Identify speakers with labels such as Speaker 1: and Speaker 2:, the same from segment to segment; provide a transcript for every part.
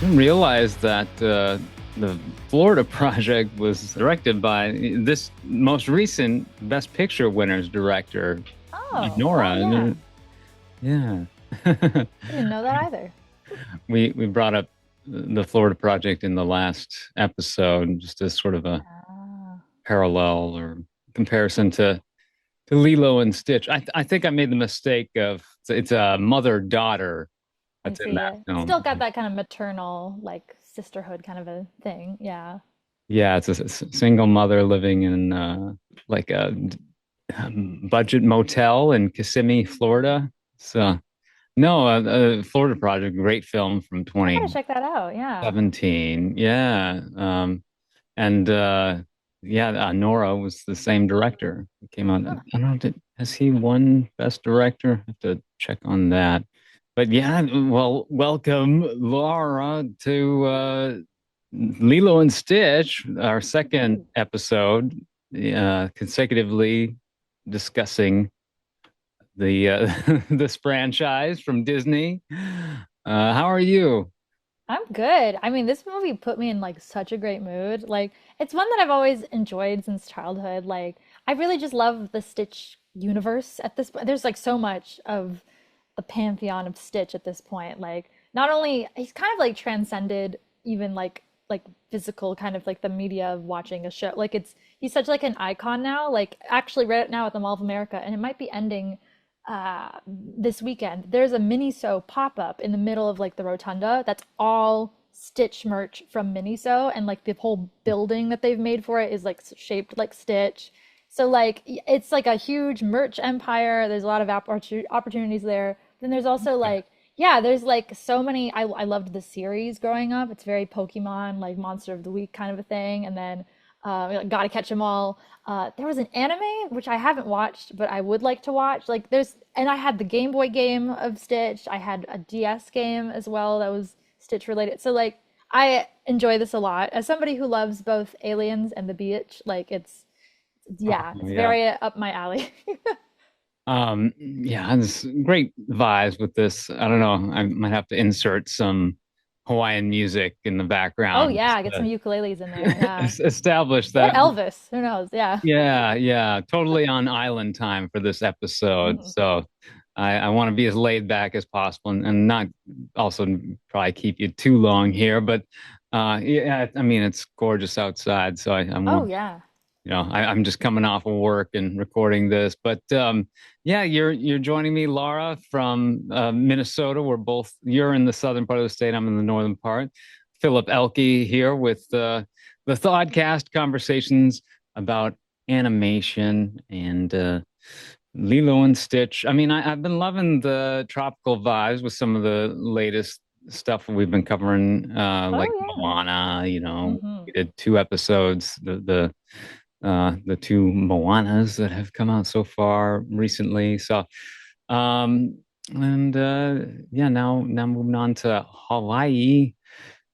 Speaker 1: Didn't realize that the Florida project was directed by this most recent Best Picture winners director,
Speaker 2: Oh
Speaker 1: Nora.
Speaker 2: yeah.
Speaker 1: Yeah.
Speaker 2: I didn't know that either.
Speaker 1: We brought up the Florida project in the last episode, just as sort of a
Speaker 2: Ah,
Speaker 1: parallel or comparison to Lilo and Stitch. I think I made the mistake of it's a mother daughter
Speaker 2: I
Speaker 1: that's in
Speaker 2: see
Speaker 1: that
Speaker 2: it. Still
Speaker 1: film.
Speaker 2: got that kind of maternal, like sisterhood kind of a thing. Yeah.
Speaker 1: Yeah, it's a single mother living in like a budget motel in Kissimmee, Florida. So no, Florida Project, great film from
Speaker 2: I gotta check that out. Yeah.
Speaker 1: 2017. Yeah, and yeah, Nora was the same director. It came out. I
Speaker 2: Huh.
Speaker 1: don't know. Has he won Best Director? I have to check on that. But yeah, well, welcome, Laura, to Lilo and Stitch, our second
Speaker 2: Ooh.
Speaker 1: episode, consecutively discussing the this franchise from Disney. How are you?
Speaker 2: I'm good. I mean, this movie put me in like such a great mood. Like, it's one that I've always enjoyed since childhood. Like, I really just love the Stitch universe at this point. There's like so much of the pantheon of Stitch at this point. Like, not only he's kind of like transcended even like physical kind of like the media of watching a show. Like he's such like an icon now. Like actually right now at the Mall of America, and it might be ending this weekend. There's a Miniso pop-up in the middle of like the rotunda that's all Stitch merch from Miniso, and like the whole building that they've made for it is like shaped like Stitch. So like it's like a huge merch empire. There's a lot of opportunities there. Then there's also like yeah, there's like so many. I loved the series growing up. It's very Pokemon, like Monster of the Week kind of a thing. And then like, Gotta Catch 'Em All. There was an anime which I haven't watched, but I would like to watch. Like there's, and I had the Game Boy game of Stitch. I had a DS game as well that was Stitch related. So like I enjoy this a lot. As somebody who loves both Aliens and the Beach, like yeah,
Speaker 1: Oh,
Speaker 2: it's
Speaker 1: yeah.
Speaker 2: very up my alley.
Speaker 1: Yeah, there's great vibes with this. I don't know. I might have to insert some Hawaiian music in the
Speaker 2: Oh
Speaker 1: background just
Speaker 2: yeah, get some ukuleles in there.
Speaker 1: to
Speaker 2: Yeah.
Speaker 1: establish
Speaker 2: Or
Speaker 1: that.
Speaker 2: Elvis, who knows? Yeah.
Speaker 1: Yeah, yeah, totally on island time for this episode.
Speaker 2: Mhm.
Speaker 1: So I want to be as laid back as possible and not also probably keep you too long here. But yeah, I mean, it's gorgeous outside. So I
Speaker 2: Oh
Speaker 1: want
Speaker 2: yeah.
Speaker 1: I'm just coming off of work and recording this, but yeah, you're joining me, Laura, from Minnesota. You're in the southern part of the state. I'm in the northern part. Philip Elke here with the Thoughtcast conversations about animation and Lilo and Stitch. I mean, I've been loving the tropical vibes with some of the latest stuff we've been covering, like
Speaker 2: Oh
Speaker 1: Moana.
Speaker 2: yeah. Hmm.
Speaker 1: We did two episodes, the two Moanas that have come out so far recently. So, and yeah, now moving on to Hawaii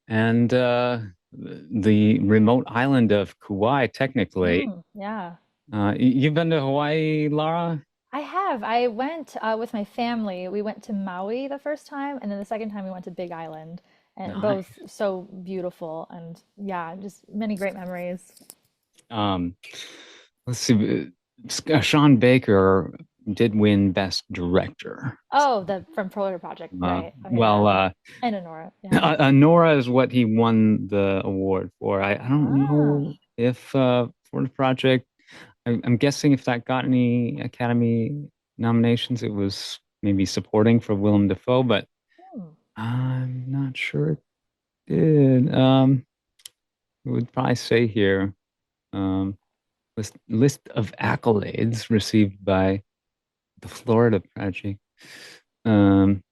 Speaker 1: and the remote island of Kauai, technically.
Speaker 2: Mm, yeah.
Speaker 1: You've been to Hawaii, Lara?
Speaker 2: I have. I went with my family. We went to Maui the first time, and then the second time we went to Big Island, and both
Speaker 1: Nice.
Speaker 2: so beautiful. And yeah, just many great memories.
Speaker 1: Um, let's see. Sean Baker did win Best Director.
Speaker 2: Oh, the from Florida Project,
Speaker 1: Uh,
Speaker 2: right? Oh
Speaker 1: well,
Speaker 2: yeah.
Speaker 1: uh,
Speaker 2: And Honora, yeah.
Speaker 1: Nora is what he won the award for. I don't know
Speaker 2: Ah.
Speaker 1: if for the project, I'm guessing if that got any Academy nominations, it was maybe supporting for Willem Dafoe, but
Speaker 2: Hmm.
Speaker 1: I'm not sure it did. I would probably say here, um, list of accolades received by the Florida Project. Um,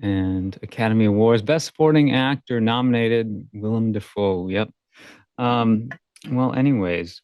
Speaker 1: and Academy Awards. Best Supporting Actor nominated Willem Dafoe. Yep. Um, well, anyways,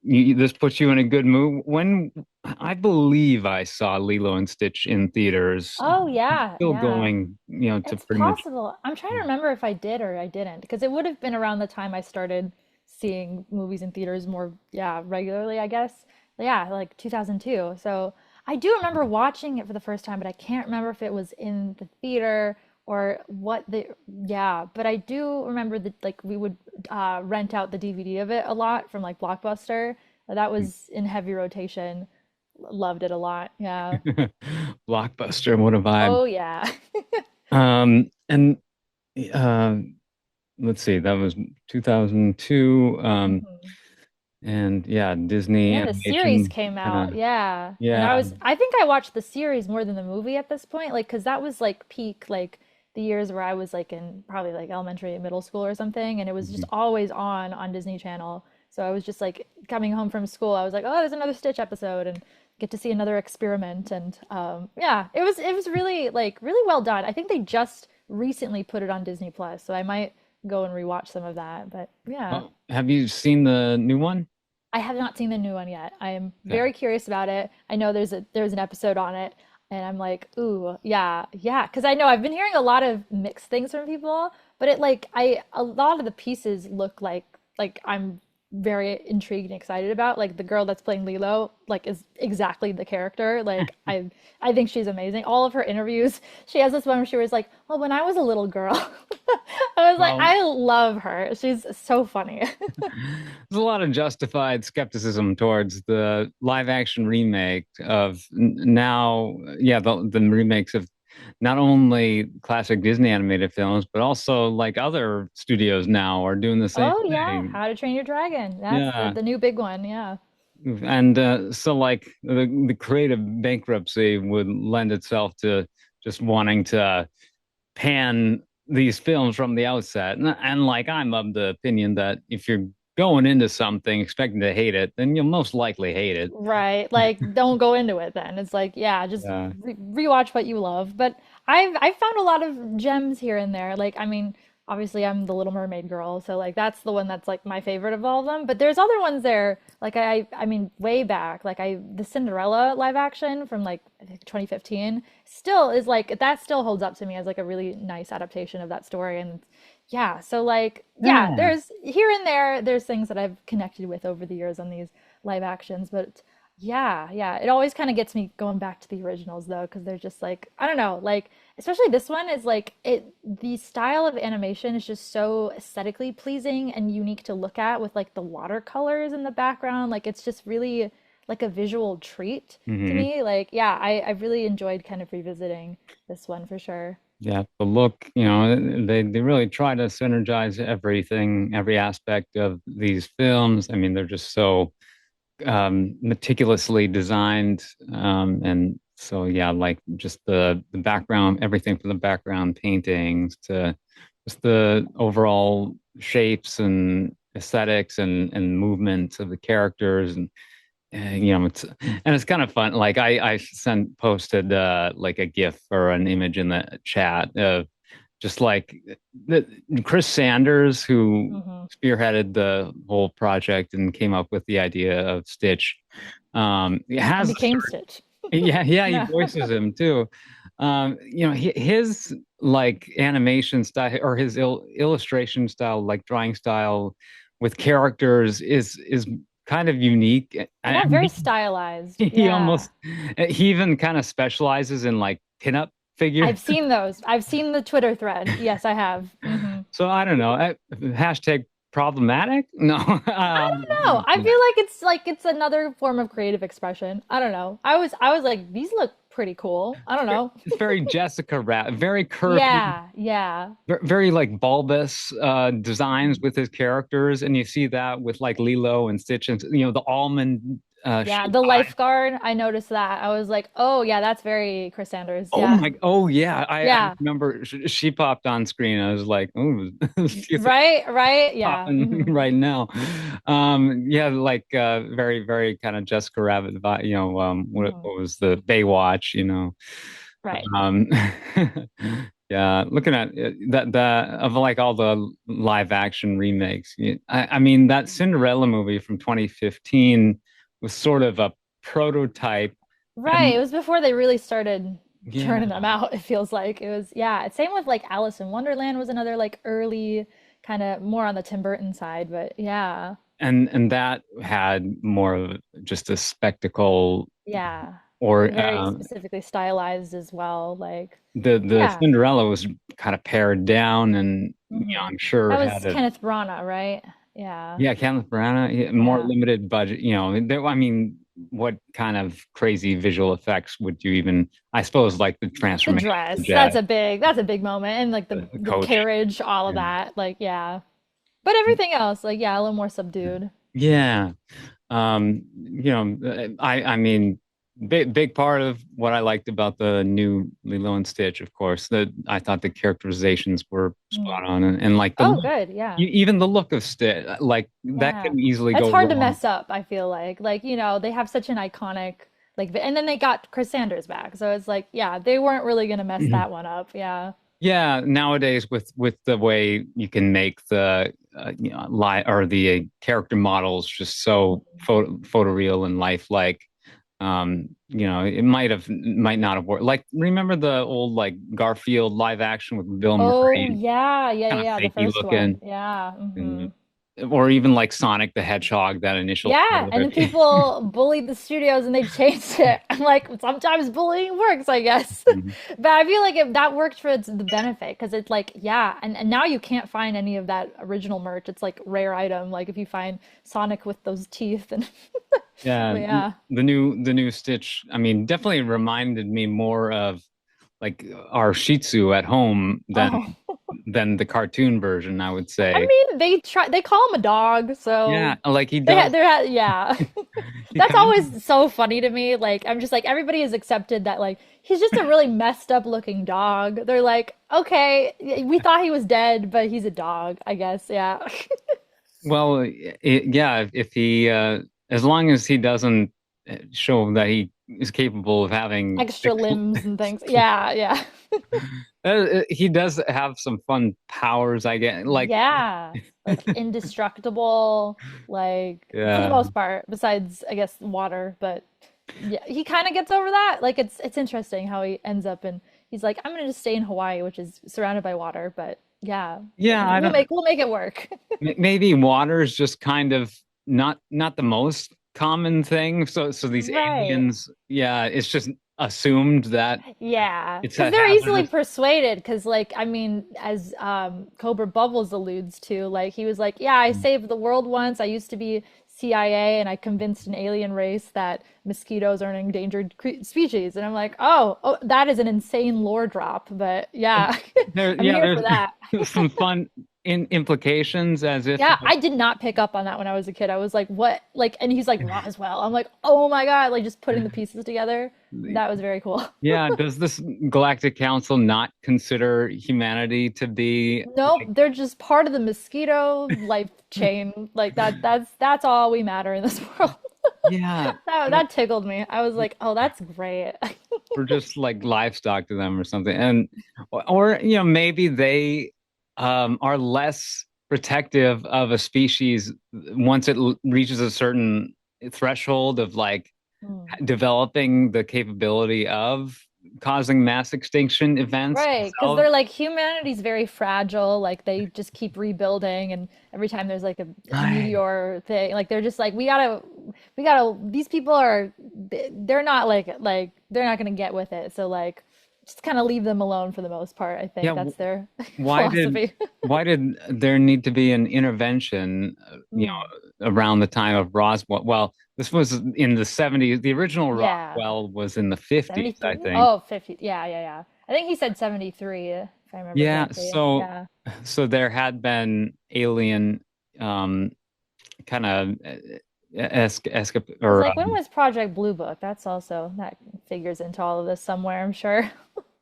Speaker 1: this puts you in a good mood. When I believe I saw Lilo and Stitch in theaters,
Speaker 2: Oh yeah,
Speaker 1: still
Speaker 2: yeah.
Speaker 1: going, to
Speaker 2: It's
Speaker 1: pretty much.
Speaker 2: possible. I'm trying to remember if I did or I didn't, because it would have been around the time I started seeing movies in theaters more, yeah, regularly, I guess. Yeah, like 2002. So I do remember watching it for the first time, but I can't remember if it was in the theater or what the yeah, but I do remember that like we would rent out the DVD of it a lot from like Blockbuster. That was in heavy rotation. Loved it a lot. Yeah.
Speaker 1: Blockbuster, what a vibe.
Speaker 2: Oh yeah.
Speaker 1: And uh, let's see, that was 2002.
Speaker 2: Mhm.
Speaker 1: And yeah, Disney
Speaker 2: And the series
Speaker 1: animation
Speaker 2: came
Speaker 1: kind
Speaker 2: out.
Speaker 1: of,
Speaker 2: Yeah. And
Speaker 1: yeah.
Speaker 2: I think I watched the series more than the movie at this point, like, because that was like peak, like the years where I was like in probably like elementary, middle school or something. And it was just
Speaker 1: Mhm.
Speaker 2: always on Disney Channel. So I was just like coming home from school, I was like, oh, there's another Stitch episode and get to see another experiment. And yeah, it was really like really well done. I think they just recently put it on Disney Plus, so I might go and rewatch some of that. But yeah.
Speaker 1: Oh, have you seen the new one?
Speaker 2: I have not seen the new one yet. I am
Speaker 1: Okay.
Speaker 2: very curious about it. I know there's an episode on it, and I'm like, ooh, yeah, yeah, because I know I've been hearing a lot of mixed things from people, but it like I a lot of the pieces look like I'm very intrigued and excited about. Like the girl that's playing Lilo, like is exactly the character. Like I think she's amazing. All of her interviews, she has this one where she was like, well, when I was a little girl, I was like,
Speaker 1: Well,
Speaker 2: I love her. She's so funny.
Speaker 1: there's a lot of justified skepticism towards the live action remake of now, yeah, the remakes of not only classic Disney animated films, but also like other studios now are doing the same
Speaker 2: Oh yeah,
Speaker 1: thing.
Speaker 2: How to Train Your Dragon. That's
Speaker 1: Yeah.
Speaker 2: the new big one. Yeah.
Speaker 1: And so like the creative bankruptcy would lend itself to just wanting to pan these films from the outset. And like I'm of the opinion that if you're going into something expecting to hate it, then you'll most likely hate it.
Speaker 2: Right. Like don't go into it then. It's like, yeah, just
Speaker 1: Uh,
Speaker 2: rewatch what you love. But I've found a lot of gems here and there. Like I mean, obviously I'm the Little Mermaid girl, so like that's the one that's like my favorite of all of them. But there's other ones there. Like I mean way back, like I the Cinderella live action from like I think 2015 still is like that still holds up to me as like a really nice adaptation of that story. And yeah, so like yeah,
Speaker 1: yeah.
Speaker 2: there's here and there there's things that I've connected with over the years on these live actions, but yeah, yeah, it always kind of gets me going back to the originals though, because they're just like I don't know, like especially this one is like it the style of animation is just so aesthetically pleasing and unique to look at with like the watercolors in the background, like it's just really like a visual treat to
Speaker 1: Hmm.
Speaker 2: me. Like yeah, I really enjoyed kind of revisiting this one for sure.
Speaker 1: Yeah, the look, they really try to synergize everything, every aspect of these films. I mean, they're just so meticulously designed. And so, yeah, like just the background, everything from the background paintings to just the overall shapes and aesthetics and movements of the characters. And it's kind of fun. Like I sent posted like a GIF or an image in the chat of just like the Chris Sanders, who
Speaker 2: Hmm.
Speaker 1: spearheaded the whole project and came up with the idea of Stitch. It
Speaker 2: And
Speaker 1: has a
Speaker 2: became
Speaker 1: certain,
Speaker 2: Stitch.
Speaker 1: yeah, yeah, he
Speaker 2: Yeah.
Speaker 1: voices him too. His like animation style or his illustration style, like drawing style with characters is kind of unique. I
Speaker 2: Yeah,
Speaker 1: mean,
Speaker 2: very stylized.
Speaker 1: he
Speaker 2: Yeah.
Speaker 1: almost he even kind of specializes in like pinup figures.
Speaker 2: I've seen those. I've seen the Twitter thread. Yes, I have. Hmm.
Speaker 1: So I don't know. Hashtag problematic? No.
Speaker 2: I don't know. I feel like it's another form of creative expression. I don't know. I was like, these look pretty cool. I don't know.
Speaker 1: It's very Jessica Rabbit, very curvy,
Speaker 2: Yeah, yeah.
Speaker 1: very like bulbous designs
Speaker 2: Mhm.
Speaker 1: with his characters, and you see that with like Lilo and Stitch, and the almond
Speaker 2: Yeah,
Speaker 1: shaped
Speaker 2: the
Speaker 1: eye.
Speaker 2: lifeguard, I noticed that. I was like, "Oh, yeah, that's very Chris Sanders."
Speaker 1: Oh
Speaker 2: Yeah.
Speaker 1: my! Oh yeah, I
Speaker 2: Yeah.
Speaker 1: remember she popped on screen. I was like, oh, she's
Speaker 2: Right, right. Yeah.
Speaker 1: popping
Speaker 2: Hmm.
Speaker 1: right now. Yeah, like very, very kind of Jessica Rabbit vibe,
Speaker 2: Hmm.
Speaker 1: what was the Baywatch.
Speaker 2: Right.
Speaker 1: Um, yeah, looking at that of like all the live action remakes. I mean that Cinderella movie from 2015 was sort of a prototype,
Speaker 2: Right.
Speaker 1: and
Speaker 2: It was before they really started
Speaker 1: yeah,
Speaker 2: churning them out, it feels like. It was, yeah. Same with like Alice in Wonderland was another like early kind of more on the Tim Burton side, but yeah.
Speaker 1: and that had more of just a spectacle
Speaker 2: Yeah.
Speaker 1: or
Speaker 2: Very specifically stylized as well. Like,
Speaker 1: the
Speaker 2: yeah.
Speaker 1: Cinderella was kind of pared down, and
Speaker 2: Hmm.
Speaker 1: I'm sure
Speaker 2: That
Speaker 1: had
Speaker 2: was
Speaker 1: a
Speaker 2: Kenneth Branagh, right? Yeah.
Speaker 1: yeah, Kenneth Branagh, yeah, more
Speaker 2: Yeah.
Speaker 1: limited budget. I mean, what kind of crazy visual effects would you even? I suppose like the
Speaker 2: The
Speaker 1: transformation of the
Speaker 2: dress,
Speaker 1: jet,
Speaker 2: that's a big moment. And like
Speaker 1: the
Speaker 2: the
Speaker 1: coach.
Speaker 2: carriage, all of
Speaker 1: Yeah.
Speaker 2: that. Like, yeah. But everything else, like, yeah, a little more subdued.
Speaker 1: Yeah. I mean, big part of what I liked about the new Lilo and Stitch, of course, that I thought the characterizations were
Speaker 2: Mm.
Speaker 1: spot on, and like the
Speaker 2: Oh,
Speaker 1: look,
Speaker 2: good. Yeah.
Speaker 1: even the look of Stitch, like that
Speaker 2: Yeah.
Speaker 1: could easily
Speaker 2: It's
Speaker 1: go
Speaker 2: hard to
Speaker 1: wrong.
Speaker 2: mess up, I feel like. Like, they have such an iconic and then they got Chris Sanders back. So it's like, yeah, they weren't really gonna mess that one up. Yeah.
Speaker 1: Yeah, nowadays with the way you can make the lie or the character models just so
Speaker 2: Mhm.
Speaker 1: photoreal and lifelike, it might not have worked. Like remember the old like Garfield live action with Bill
Speaker 2: Oh,
Speaker 1: Murray,
Speaker 2: yeah, yeah,
Speaker 1: kind of
Speaker 2: yeah, the
Speaker 1: fakey
Speaker 2: first one.
Speaker 1: looking,
Speaker 2: Yeah.
Speaker 1: and
Speaker 2: Hmm.
Speaker 1: or even like Sonic the Hedgehog, that initial
Speaker 2: Yeah, and
Speaker 1: trailer.
Speaker 2: then people bullied the studios and they changed it. I'm like, sometimes bullying works, I guess. But I feel like that worked for the benefit because it's like, yeah, and now you can't find any of that original merch. It's like rare item. Like if you find Sonic with those teeth and
Speaker 1: Yeah,
Speaker 2: but yeah.
Speaker 1: the new Stitch, I mean, definitely reminded me more of like our Shih Tzu at home than
Speaker 2: Oh.
Speaker 1: the cartoon version, I would
Speaker 2: I
Speaker 1: say.
Speaker 2: mean, they call him a dog,
Speaker 1: Yeah,
Speaker 2: so
Speaker 1: like he does.
Speaker 2: yeah.
Speaker 1: He
Speaker 2: That's
Speaker 1: kind of
Speaker 2: always so funny to me. Like, I'm just like, everybody has accepted that, like, he's just a really messed up looking dog. They're like, okay, we thought he was dead, but he's a dog, I guess. Yeah.
Speaker 1: well, yeah. If he, as long as he doesn't show that he is capable of having
Speaker 2: Extra limbs and things. Yeah, yeah.
Speaker 1: he does have some fun powers. I get like,
Speaker 2: Yeah. Like indestructible, like for the
Speaker 1: yeah,
Speaker 2: most part, besides I guess water, but yeah, he kind of gets over that. Like it's interesting how he ends up and he's like, I'm gonna just stay in Hawaii, which is surrounded by water, but yeah,
Speaker 1: yeah. I don't.
Speaker 2: we'll make it work.
Speaker 1: Maybe water is just kind of not the most common thing. So these
Speaker 2: Right.
Speaker 1: aliens, yeah, it's just assumed that
Speaker 2: Yeah,
Speaker 1: it's
Speaker 2: because
Speaker 1: a
Speaker 2: they're easily
Speaker 1: hazardous.
Speaker 2: persuaded. Because, like, I mean, as Cobra Bubbles alludes to, like, he was like, "Yeah, I saved the world once. I used to be CIA, and I convinced an alien race that mosquitoes are an endangered species." And I'm like, "Oh, that is an insane lore drop." But yeah, I'm
Speaker 1: Yeah,
Speaker 2: here for that.
Speaker 1: there's some fun implications as if
Speaker 2: Yeah, I did not pick up on that when I was a kid. I was like, "What?" Like, and he's like Roswell. I'm like, "Oh my God!" Like, just putting the pieces together. That was very cool.
Speaker 1: yeah, does this Galactic Council not consider humanity to be
Speaker 2: Nope,
Speaker 1: like
Speaker 2: they're just part of the mosquito life chain. Like that's all we matter in this world.
Speaker 1: yeah,
Speaker 2: That tickled me. I was like, "Oh, that's great."
Speaker 1: we're just like livestock to them or something, and or maybe they are less protective of a species once it reaches a certain threshold of like
Speaker 2: Hmm.
Speaker 1: developing the capability of causing mass extinction events
Speaker 2: Right, because
Speaker 1: themselves.
Speaker 2: they're like humanity's very fragile. Like they just keep rebuilding, and every time there's like a
Speaker 1: Right.
Speaker 2: meteor thing, like they're just like, we gotta. These people are, they're not like they're not gonna get with it. So like, just kind of leave them alone for the most part. I
Speaker 1: Yeah.
Speaker 2: think that's their
Speaker 1: Why did
Speaker 2: philosophy.
Speaker 1: why did there need to be an intervention,
Speaker 2: Mm.
Speaker 1: around the time of Roswell? Well, this was in the 70s. The original
Speaker 2: Yeah.
Speaker 1: Roswell was in the 50s, I
Speaker 2: 73?
Speaker 1: think.
Speaker 2: Oh, 50. Yeah, yeah, yeah. I think he said 73, if I remember
Speaker 1: Yeah,
Speaker 2: correctly.
Speaker 1: so
Speaker 2: Yeah.
Speaker 1: there had been alien um kind of escape
Speaker 2: I was
Speaker 1: or
Speaker 2: like, when was Project Blue Book? That's also, that figures into all of this somewhere, I'm sure.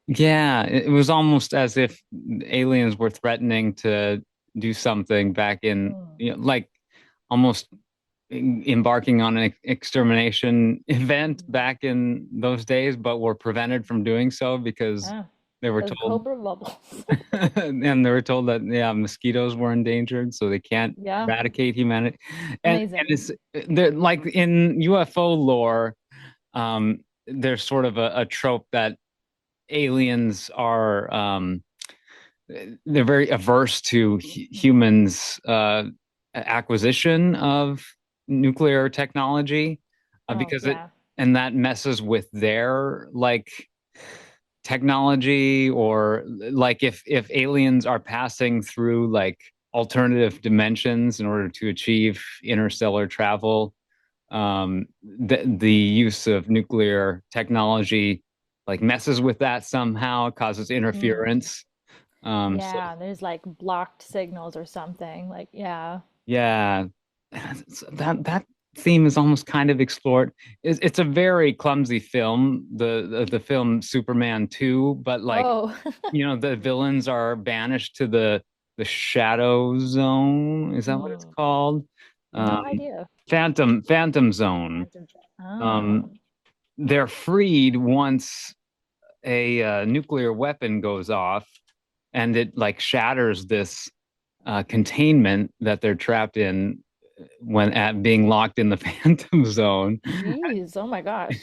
Speaker 1: yeah, it was almost as if aliens were threatening to do something back in,
Speaker 2: Hmm.
Speaker 1: like almost embarking on an extermination event back in those days, but were prevented from doing so because
Speaker 2: Yeah.
Speaker 1: they were
Speaker 2: Those
Speaker 1: told,
Speaker 2: Cobra bubbles.
Speaker 1: and they were told that yeah, mosquitoes were endangered, so they can't
Speaker 2: Yeah.
Speaker 1: eradicate humanity. And
Speaker 2: Amazing.
Speaker 1: it's they're like in UFO lore, there's sort of a trope that aliens are they're very averse to humans acquisition of nuclear technology
Speaker 2: Oh,
Speaker 1: because it
Speaker 2: yeah.
Speaker 1: and that messes with their like technology, or like if aliens are passing through like alternative dimensions in order to achieve interstellar travel, the use of nuclear technology like messes with that somehow, causes
Speaker 2: Mm.
Speaker 1: interference. So
Speaker 2: Yeah, there's like blocked signals or something. Like, yeah.
Speaker 1: yeah, that theme is almost kind of explored. It's a very clumsy film, the film Superman 2, but like,
Speaker 2: Oh,
Speaker 1: the villains are banished to the shadow zone. Is that what it's
Speaker 2: mm,
Speaker 1: called? Um,
Speaker 2: no idea.
Speaker 1: Phantom Zone.
Speaker 2: Phantom Thread. Oh,
Speaker 1: Um, they're freed once a nuclear weapon goes off, and it like shatters this containment that they're trapped in when at being locked in the Phantom Zone.
Speaker 2: geez. Oh my gosh.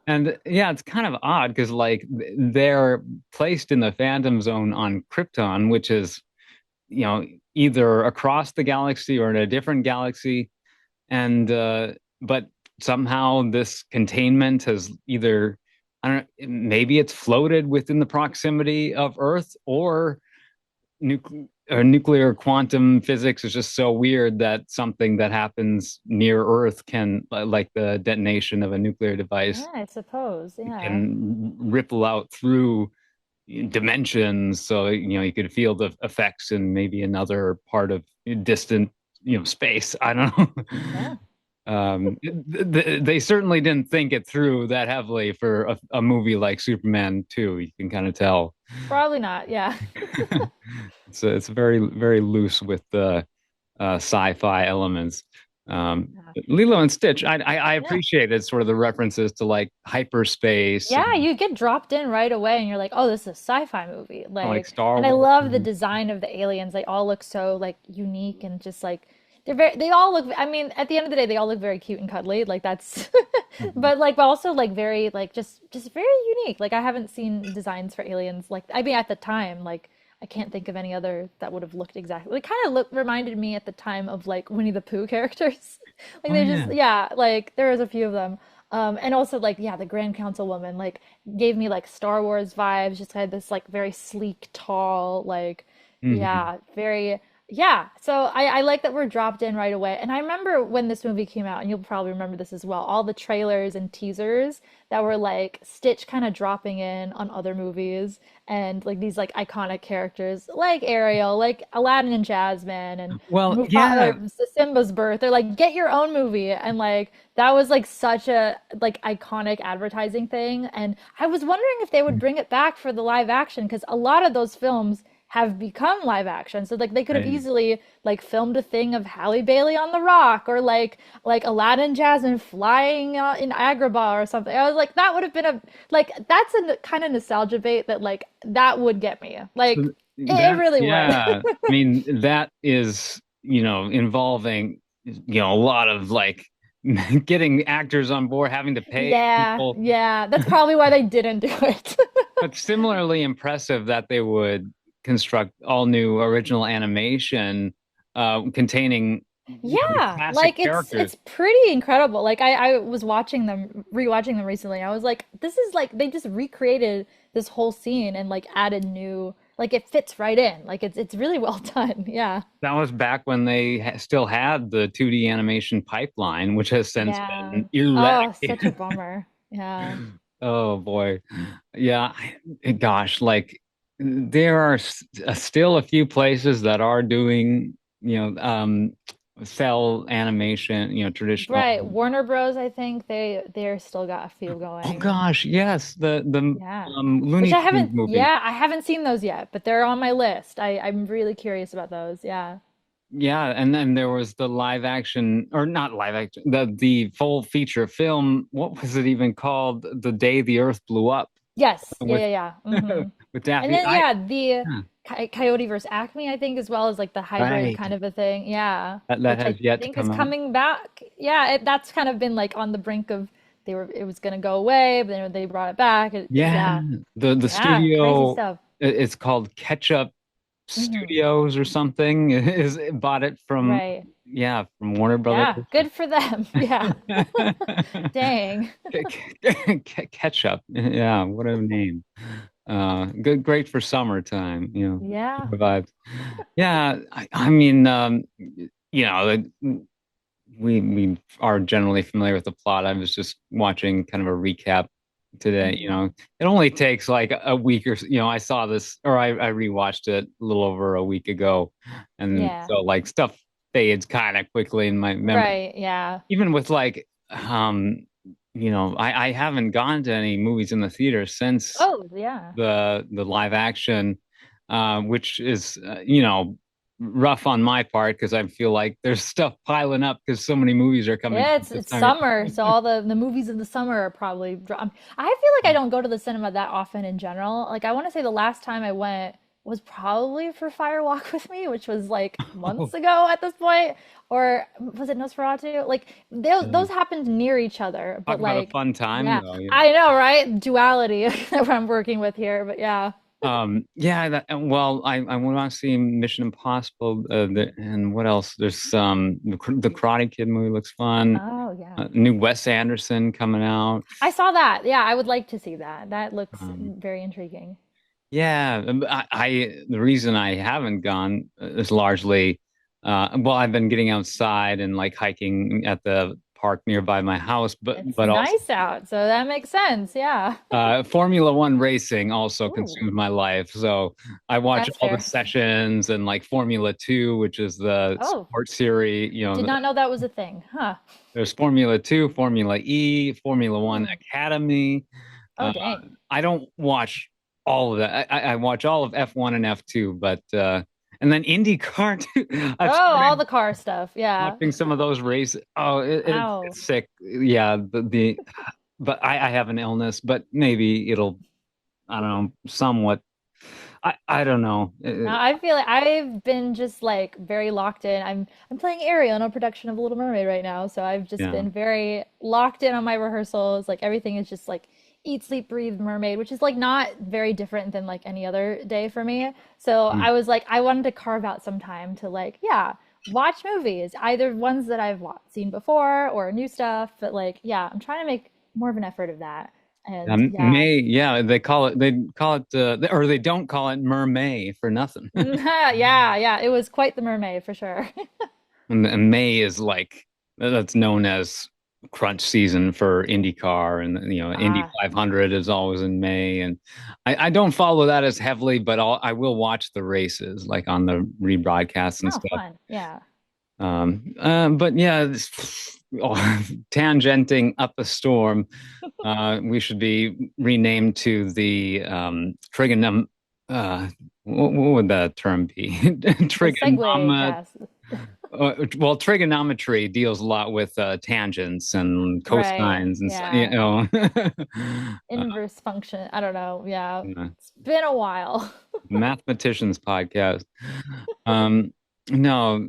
Speaker 1: And yeah, it's kind of odd because like they're placed in the Phantom Zone on Krypton, which is, either across the galaxy or in a different galaxy. And but somehow this containment has either, I don't know, maybe it's floated within the proximity of Earth, or nuclear quantum physics is just so weird that something that happens near Earth can, like the detonation of a nuclear device,
Speaker 2: Yeah, I suppose. Yeah.
Speaker 1: can ripple out through dimensions. So, you could feel the effects in maybe another part of distant, space. I don't know.
Speaker 2: Yeah.
Speaker 1: They certainly didn't think it through that heavily for a movie like Superman 2. You can kind of tell.
Speaker 2: Probably not. Yeah.
Speaker 1: It's very very loose with the sci-fi elements.
Speaker 2: Yeah.
Speaker 1: Lilo and Stitch, I
Speaker 2: Yeah.
Speaker 1: appreciate it, sort of the references to like hyperspace
Speaker 2: Yeah,
Speaker 1: and
Speaker 2: you get dropped in right away and you're like, "Oh, this is a sci-fi movie."
Speaker 1: like
Speaker 2: Like,
Speaker 1: Star
Speaker 2: and I
Speaker 1: Wars.
Speaker 2: love the design of the aliens. They all look so like unique and just like they all look, I mean, at the end of the day, they all look very cute and cuddly. Like that's
Speaker 1: Mhm.
Speaker 2: but also like very like just very unique. Like I haven't seen designs for aliens like, I mean, at the time, like I can't think of any other that would have looked exactly. It kind of look reminded me at the time of like Winnie the Pooh characters. Like
Speaker 1: Oh
Speaker 2: they just,
Speaker 1: yeah.
Speaker 2: yeah, like there was a few of them. And also like, yeah, the Grand Council woman like gave me like Star Wars vibes. Just had this like very sleek, tall, like,
Speaker 1: Mhm.
Speaker 2: yeah, very, yeah. So I like that we're dropped in right away. And I remember when this movie came out, and you'll probably remember this as well, all the trailers and teasers that were like Stitch kind of dropping in on other movies, and like these like iconic characters like Ariel, like Aladdin and Jasmine, and
Speaker 1: Well,
Speaker 2: Mufa
Speaker 1: yeah.
Speaker 2: or Simba's birth. They're like, get your own movie. And like that was like such a like iconic advertising thing. And I was wondering if they would bring it back for the live action, because a lot of those films have become live action. So like they could have
Speaker 1: Right.
Speaker 2: easily like filmed a thing of Halle Bailey on the rock, or like Aladdin and Jasmine flying in Agrabah or something. I was like, that would have been a like that's a kind of nostalgia bait that like that would get me. Like
Speaker 1: So
Speaker 2: it
Speaker 1: that,
Speaker 2: really would.
Speaker 1: yeah, I mean, that is, involving, a lot of like getting actors on board, having to pay
Speaker 2: Yeah,
Speaker 1: people.
Speaker 2: yeah. That's probably why they didn't do it.
Speaker 1: But similarly impressive that they would construct all new original animation containing,
Speaker 2: Yeah,
Speaker 1: classic
Speaker 2: like
Speaker 1: characters.
Speaker 2: it's pretty incredible. Like I was watching them, rewatching them recently. I was like, this is like they just recreated this whole scene and like added new, like it fits right in. Like it's really well done. Yeah.
Speaker 1: That was back when they still had the 2D animation pipeline, which has since
Speaker 2: Yeah.
Speaker 1: been
Speaker 2: Oh, such a
Speaker 1: eradicated.
Speaker 2: bummer. Yeah.
Speaker 1: Oh boy. Yeah, gosh, like there are still a few places that are doing, cell animation, traditional.
Speaker 2: Right. Warner Bros, I think they're still got a few
Speaker 1: Oh
Speaker 2: going.
Speaker 1: gosh, yes, the
Speaker 2: Yeah. Which
Speaker 1: Looney
Speaker 2: I
Speaker 1: Tunes
Speaker 2: haven't,
Speaker 1: movie.
Speaker 2: yeah, I haven't seen those yet, but they're on my list. I'm really curious about those. Yeah.
Speaker 1: Yeah, and then there was the live action, or not live action, the full feature film. What was it even called? The Day the Earth Blew Up
Speaker 2: Yes. Yeah,
Speaker 1: with
Speaker 2: yeah, yeah. Hmm.
Speaker 1: with
Speaker 2: And
Speaker 1: Daffy.
Speaker 2: then yeah, the
Speaker 1: Yeah,
Speaker 2: Coyote versus Acme, I think, as well as like the hybrid
Speaker 1: right.
Speaker 2: kind of a thing. Yeah,
Speaker 1: That
Speaker 2: which I
Speaker 1: has yet to
Speaker 2: think is
Speaker 1: come out.
Speaker 2: coming back. Yeah, that's kind of been like on the brink of it was gonna go away, but then they brought it back.
Speaker 1: Yeah,
Speaker 2: Yeah,
Speaker 1: the
Speaker 2: yeah, crazy
Speaker 1: studio,
Speaker 2: stuff.
Speaker 1: it's called Ketchup
Speaker 2: Hmm.
Speaker 1: Studios or something. Is bought it from
Speaker 2: Right.
Speaker 1: yeah, from Warner Brothers.
Speaker 2: Yeah, good for them. Yeah. Dang.
Speaker 1: Ketchup. Yeah, what a name. Good, great for summertime,
Speaker 2: Yeah.
Speaker 1: vibes. Yeah, I mean, we are generally familiar with the plot. I was just watching kind of a recap today.
Speaker 2: Mhm.
Speaker 1: It only takes like a week or I saw this or I rewatched it a little over a week ago, and
Speaker 2: Yeah.
Speaker 1: so like stuff fades kind of quickly in my memory.
Speaker 2: Right. Yeah.
Speaker 1: Even with like, I haven't gone to any movies in the theater since
Speaker 2: Oh, yeah.
Speaker 1: the live action, which is rough on my part because I feel like there's stuff piling up because so many movies are coming
Speaker 2: Yeah,
Speaker 1: out this
Speaker 2: it's
Speaker 1: time.
Speaker 2: summer, so all the movies in the summer are probably I feel like I don't go to the cinema that often in general. Like I want to say the last time I went was probably for Fire Walk with Me, which was like months
Speaker 1: Oh,
Speaker 2: ago at this point. Or was it Nosferatu? Like those happened near each other,
Speaker 1: talk
Speaker 2: but
Speaker 1: about a
Speaker 2: like
Speaker 1: fun time
Speaker 2: yeah,
Speaker 1: though.
Speaker 2: I know, right? Duality that I'm working with here, but yeah.
Speaker 1: Yeah, well, I want to see Mission Impossible, and what else? There's the Karate Kid movie looks fun.
Speaker 2: Oh, yeah.
Speaker 1: New Wes Anderson coming out.
Speaker 2: I saw that. Yeah, I would like to see that. That looks
Speaker 1: Um,
Speaker 2: very intriguing.
Speaker 1: Yeah, the reason I haven't gone is largely, well, I've been getting outside and like hiking at the park nearby my house, but
Speaker 2: It's
Speaker 1: but also
Speaker 2: nice out, so that makes sense. Yeah.
Speaker 1: Formula One racing also
Speaker 2: Ooh,
Speaker 1: consumes my life. So I watch
Speaker 2: that's
Speaker 1: all the
Speaker 2: fair.
Speaker 1: sessions and like Formula Two, which is the
Speaker 2: Oh,
Speaker 1: sports series.
Speaker 2: did not know that was a thing. Huh.
Speaker 1: There's Formula Two, Formula E, Formula One
Speaker 2: Ooh.
Speaker 1: Academy.
Speaker 2: Oh,
Speaker 1: Uh,
Speaker 2: dang.
Speaker 1: I don't watch all of that. I watch all of F1 and F2, but and then IndyCar too.
Speaker 2: Oh,
Speaker 1: I've
Speaker 2: all
Speaker 1: started
Speaker 2: the car stuff. Yeah.
Speaker 1: watching some of those races. Oh,
Speaker 2: Wow.
Speaker 1: it's sick. Yeah, but I have an illness, but maybe it'll, I don't know, somewhat. I don't know.
Speaker 2: Now I feel like I've been just like very locked in. I'm playing Ariel in a production of Little Mermaid right now, so I've just
Speaker 1: Yeah.
Speaker 2: been very locked in on my rehearsals. Like everything is just like eat, sleep, breathe, mermaid, which is like not very different than like any other day for me. So I
Speaker 1: Mm.
Speaker 2: was like, I wanted to carve out some time to like, yeah, watch movies, either ones that I've seen before or new stuff. But like, yeah, I'm trying to make more of an effort of that. And yeah,
Speaker 1: May, yeah, they call it, or they don't call it Mermay for nothing.
Speaker 2: yeah, yeah, it was quite the mermaid for sure.
Speaker 1: And May is like that's known as crunch season for IndyCar, and Indy
Speaker 2: Ah,
Speaker 1: 500 is always in May, and I don't follow that as heavily, but I will watch the races like on the rebroadcasts and
Speaker 2: oh,
Speaker 1: stuff.
Speaker 2: fun. Yeah.
Speaker 1: But yeah, oh, tangenting up a storm, we should be renamed to the trigonom. What would that term be?
Speaker 2: The Segway
Speaker 1: Trigonom.
Speaker 2: cast.
Speaker 1: Well, trigonometry deals a lot with tangents and
Speaker 2: Right.
Speaker 1: cosines, and
Speaker 2: Yeah.
Speaker 1: uh,
Speaker 2: Inverse function. I don't know. Yeah.
Speaker 1: uh,
Speaker 2: It's been a while.
Speaker 1: mathematicians podcast. Um, no,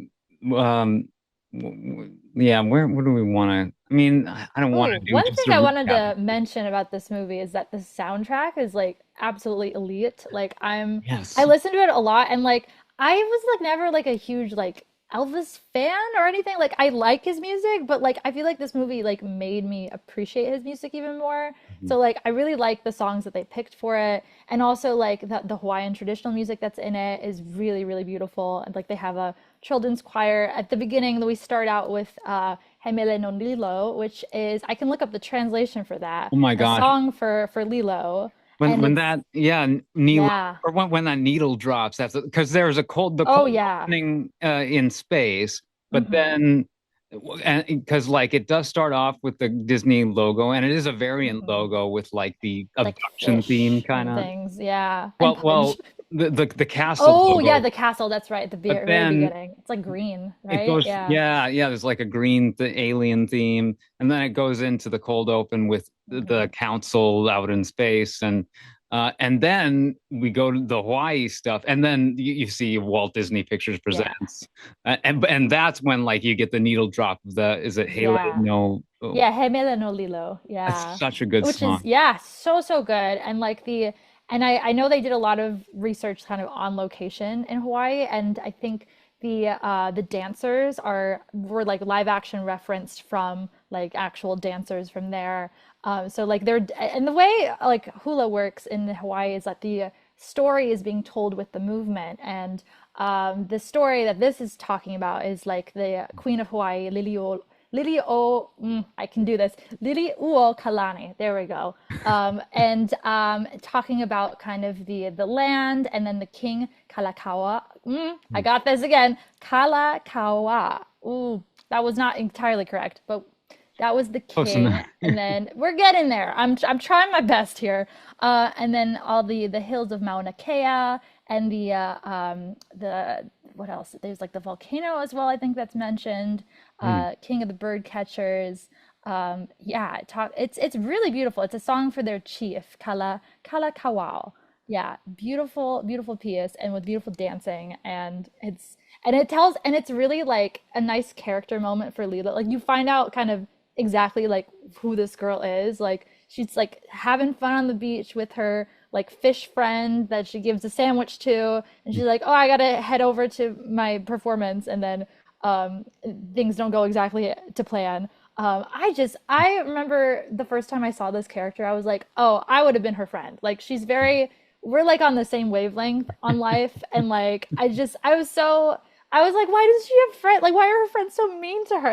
Speaker 1: yeah. Where do we want to? I mean, I don't want
Speaker 2: Oh,
Speaker 1: to do
Speaker 2: one
Speaker 1: just
Speaker 2: thing
Speaker 1: a
Speaker 2: I wanted
Speaker 1: recap.
Speaker 2: to mention about this movie is that the soundtrack is like absolutely elite. Like I
Speaker 1: Yes.
Speaker 2: listen to it a lot and like I was like never like a huge like Elvis fan or anything. Like I like his music, but like I feel like this movie like made me appreciate his music even more.
Speaker 1: Mhm.
Speaker 2: So like I really like the songs that they picked for it, and also like the Hawaiian traditional music that's in it is really really beautiful. And like they have a children's choir at the beginning. We start out with Hemele no Lilo, which is I can look up the translation for that,
Speaker 1: Oh my
Speaker 2: a
Speaker 1: gosh.
Speaker 2: song for Lilo,
Speaker 1: When
Speaker 2: and
Speaker 1: when
Speaker 2: it's
Speaker 1: that yeah needle
Speaker 2: yeah.
Speaker 1: or when that needle drops, that's because there's the
Speaker 2: Oh
Speaker 1: cold
Speaker 2: yeah.
Speaker 1: opening in space, but
Speaker 2: Hmm.
Speaker 1: then because like it does start off with the Disney logo, and it is a variant
Speaker 2: Hmm.
Speaker 1: logo with like the
Speaker 2: Like
Speaker 1: abduction theme
Speaker 2: fish
Speaker 1: kind
Speaker 2: and
Speaker 1: of.
Speaker 2: things, yeah, and
Speaker 1: Well,
Speaker 2: punch.
Speaker 1: the castle
Speaker 2: Oh yeah,
Speaker 1: logo,
Speaker 2: the castle. That's right. At the
Speaker 1: but
Speaker 2: very
Speaker 1: then
Speaker 2: beginning, it's like green,
Speaker 1: it
Speaker 2: right?
Speaker 1: goes,
Speaker 2: Yeah.
Speaker 1: yeah, there's like a green alien theme, and then it goes into the cold open with the
Speaker 2: Hmm.
Speaker 1: council out in space, and then we go to the Hawaii stuff, and then you see Walt Disney Pictures
Speaker 2: Yeah.
Speaker 1: presents, and that's when like you get the needle drop of the is it Halo?
Speaker 2: Yeah.
Speaker 1: No, oh,
Speaker 2: Yeah, Hemele no Lilo.
Speaker 1: that's
Speaker 2: Yeah.
Speaker 1: such a good
Speaker 2: Which is
Speaker 1: song.
Speaker 2: yeah, so so good. And like I know they did a lot of research kind of on location in Hawaii, and I think the dancers are were like live action referenced from like actual dancers from there. So like they're and the way like hula works in Hawaii is that the story is being told with the movement, and the story that this is talking about is like the Queen of Hawaii, I can do this. Lili'uo Kalani. There we go. And talking about kind of the land, and then the king Kalakaua. I got this again. Kalakaua. Ooh, that was not entirely correct, but that was the
Speaker 1: Close
Speaker 2: king.
Speaker 1: enough.
Speaker 2: And then we're getting there. I'm trying my best here. And then all the hills of Mauna Kea, and the what else? There's like the volcano as well. I think that's mentioned.
Speaker 1: Hmm.
Speaker 2: King of the bird catchers. Yeah, it's really beautiful. It's a song for their chief, Kala Kawao. Yeah, beautiful, beautiful piece, and with beautiful dancing, and it's really like a nice character moment for Lila. Like you find out kind of exactly like who this girl is. Like she's like having fun on the beach with her like fish friend that she gives a sandwich to, and she's like, "Oh, I gotta head over to my performance," and then um, things don't go exactly to plan. I remember the first time I saw this character, I was like, oh, I would have been her friend. Like, we're like on the same wavelength on life. And like, I was like, why does she have friends? Like, why are her friends so mean to her?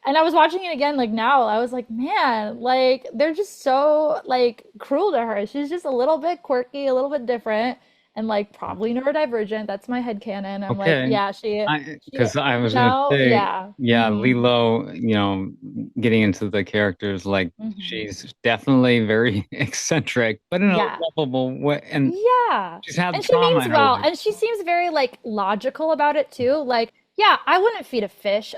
Speaker 2: And I was watching it again, like now, I was like, man, like, they're just so like cruel to her. She's just a little bit quirky, a little bit different, and like probably neurodivergent. That's my headcanon. I'm like,
Speaker 1: Okay.
Speaker 2: yeah,
Speaker 1: Because I was gonna say,
Speaker 2: yeah.
Speaker 1: yeah, Lilo, getting into the characters, like
Speaker 2: Hmm.
Speaker 1: she's definitely very eccentric, but in a
Speaker 2: Yeah.
Speaker 1: lovable way, and
Speaker 2: Yeah.
Speaker 1: she's had
Speaker 2: And she
Speaker 1: trauma
Speaker 2: means
Speaker 1: in her
Speaker 2: well,
Speaker 1: life.
Speaker 2: and she seems very like logical about it too. Like, yeah, I wouldn't feed a fish.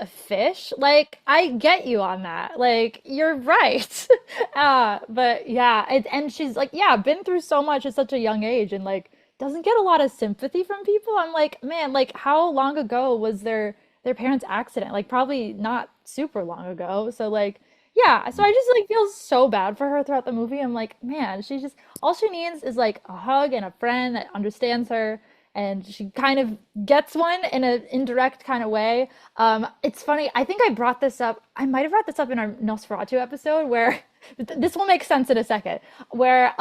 Speaker 2: Like, I get you on that. Like, you're right. But yeah, and she's like, yeah, been through so much at such a young age, and like doesn't get a lot of sympathy from people. I'm like, man, like how long ago was their parents' accident? Like probably not super long ago. So like, yeah, so I just like feel so bad for her throughout the movie. I'm like, man, she just all she needs is like a hug and a friend that understands her, and she kind of gets one in an indirect kind of way. It's funny. I think I brought this up. I might have brought this up in our Nosferatu episode where this will make sense in a second. Where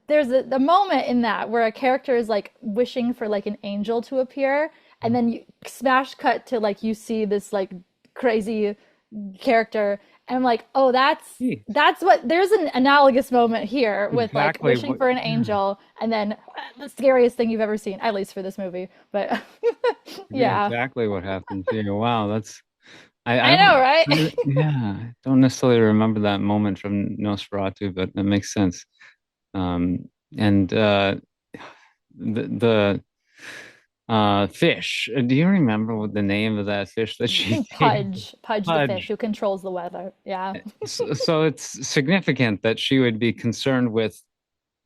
Speaker 2: there's a moment in that where a character is like wishing for like an angel to appear, and then you smash cut to like you see this like crazy character, and I'm like, oh,
Speaker 1: Jeez,
Speaker 2: that's what there's an analogous moment here with like
Speaker 1: exactly
Speaker 2: wishing
Speaker 1: what,
Speaker 2: for an
Speaker 1: yeah,
Speaker 2: angel, and then the scariest thing you've ever seen, at least for this movie. But
Speaker 1: yeah,
Speaker 2: yeah,
Speaker 1: exactly what happened here. Wow, I
Speaker 2: I know,
Speaker 1: don't,
Speaker 2: right?
Speaker 1: yeah, I don't necessarily remember that moment from Nosferatu, but that makes sense. And the fish. Do you remember what the name of that fish that she gave?
Speaker 2: Pudge the fish
Speaker 1: Pudge.
Speaker 2: who controls the weather. Yeah.
Speaker 1: So it's significant that she would be concerned with,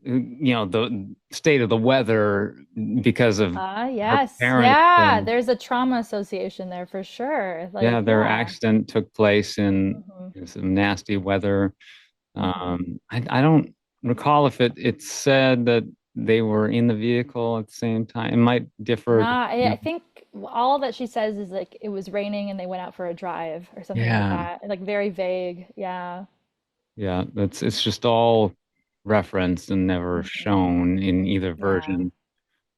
Speaker 1: the state of the weather because of her
Speaker 2: Yes.
Speaker 1: parents.
Speaker 2: Yeah. There's a trauma association there for sure.
Speaker 1: Yeah,
Speaker 2: Like,
Speaker 1: their
Speaker 2: yeah.
Speaker 1: accident took place in
Speaker 2: Hmm.
Speaker 1: some nasty weather.
Speaker 2: Hmm.
Speaker 1: I don't recall if it said that they were in the vehicle at the same time. It might differ.
Speaker 2: Nah, I think all that she says is like it was raining and they went out for a drive or something like
Speaker 1: Yeah,
Speaker 2: that. Like very vague. Yeah.
Speaker 1: yeah. It's just all referenced and never
Speaker 2: Hmm.
Speaker 1: shown in either
Speaker 2: Yeah.
Speaker 1: version.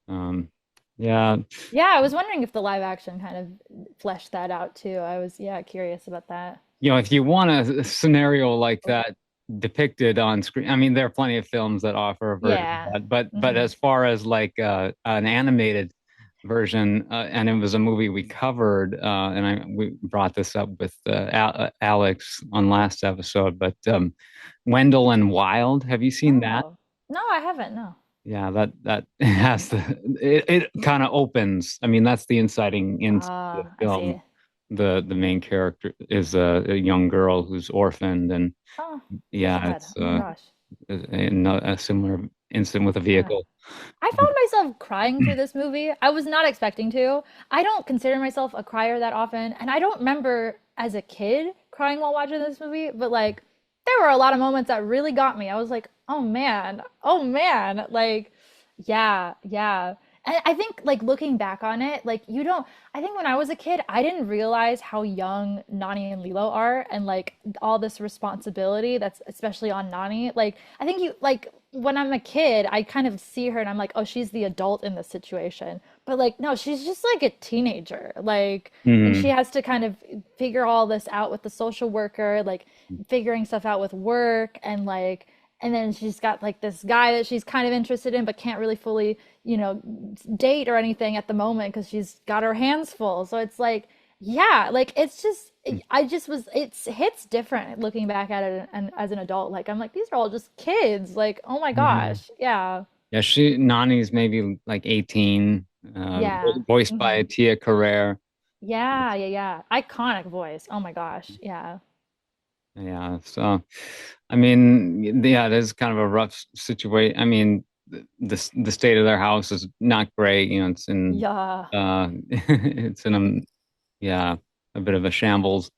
Speaker 1: Um, yeah,
Speaker 2: Yeah, I was wondering if the live action kind of fleshed that out too. I was, yeah, curious about that.
Speaker 1: if you want a scenario like
Speaker 2: Oh,
Speaker 1: that depicted on screen, I mean, there are plenty of films that offer a version of
Speaker 2: yeah.
Speaker 1: that, but
Speaker 2: Hmm.
Speaker 1: as far as like an animated version, and it was a movie we covered, and we brought this up with Alex on last episode, but Wendell and Wild, have you seen that?
Speaker 2: Oh, no, I haven't. No.
Speaker 1: Yeah, that has it kind of opens. I mean, that's the inciting into the
Speaker 2: I
Speaker 1: film.
Speaker 2: see.
Speaker 1: The main character is a young girl who's orphaned, and
Speaker 2: Oh, so
Speaker 1: yeah,
Speaker 2: sad.
Speaker 1: it's
Speaker 2: Oh my gosh.
Speaker 1: a similar incident with a
Speaker 2: Yeah.
Speaker 1: vehicle.
Speaker 2: I found myself crying through this movie. I was not expecting to. I don't consider myself a crier that often, and I don't remember as a kid crying while watching this movie, but like there were a lot of moments that really got me. I was like, "Oh man. Oh man." Like yeah, yeah. And I think like looking back on it, like you don't, I think when I was a kid, I didn't realize how young Nani and Lilo are and like all this responsibility that's especially on Nani. Like I think you like when I'm a kid, I kind of see her and I'm like, oh, she's the adult in this situation. But like no, she's just like a teenager. Like and she
Speaker 1: Hmm.
Speaker 2: has to kind of figure all this out with the social worker, like figuring stuff out with work and like and then she's got like this guy that she's kind of interested in but can't really fully date or anything at the moment because she's got her hands full. So it's like yeah, like it's just I just was it's hits different looking back at it and as an adult, like I'm like these are all just kids, like oh my
Speaker 1: Yeah.
Speaker 2: gosh, yeah,
Speaker 1: Yeah, Nani's maybe like 18,
Speaker 2: yeah,
Speaker 1: voiced by
Speaker 2: hmm,
Speaker 1: Tia Carrere.
Speaker 2: yeah, iconic voice, oh my gosh, yeah,
Speaker 1: Yeah, so I mean, yeah, it is kind of a rough situation. I mean, the state of their house is not great. You know,
Speaker 2: yeah.
Speaker 1: it's in yeah, a bit of a shambles.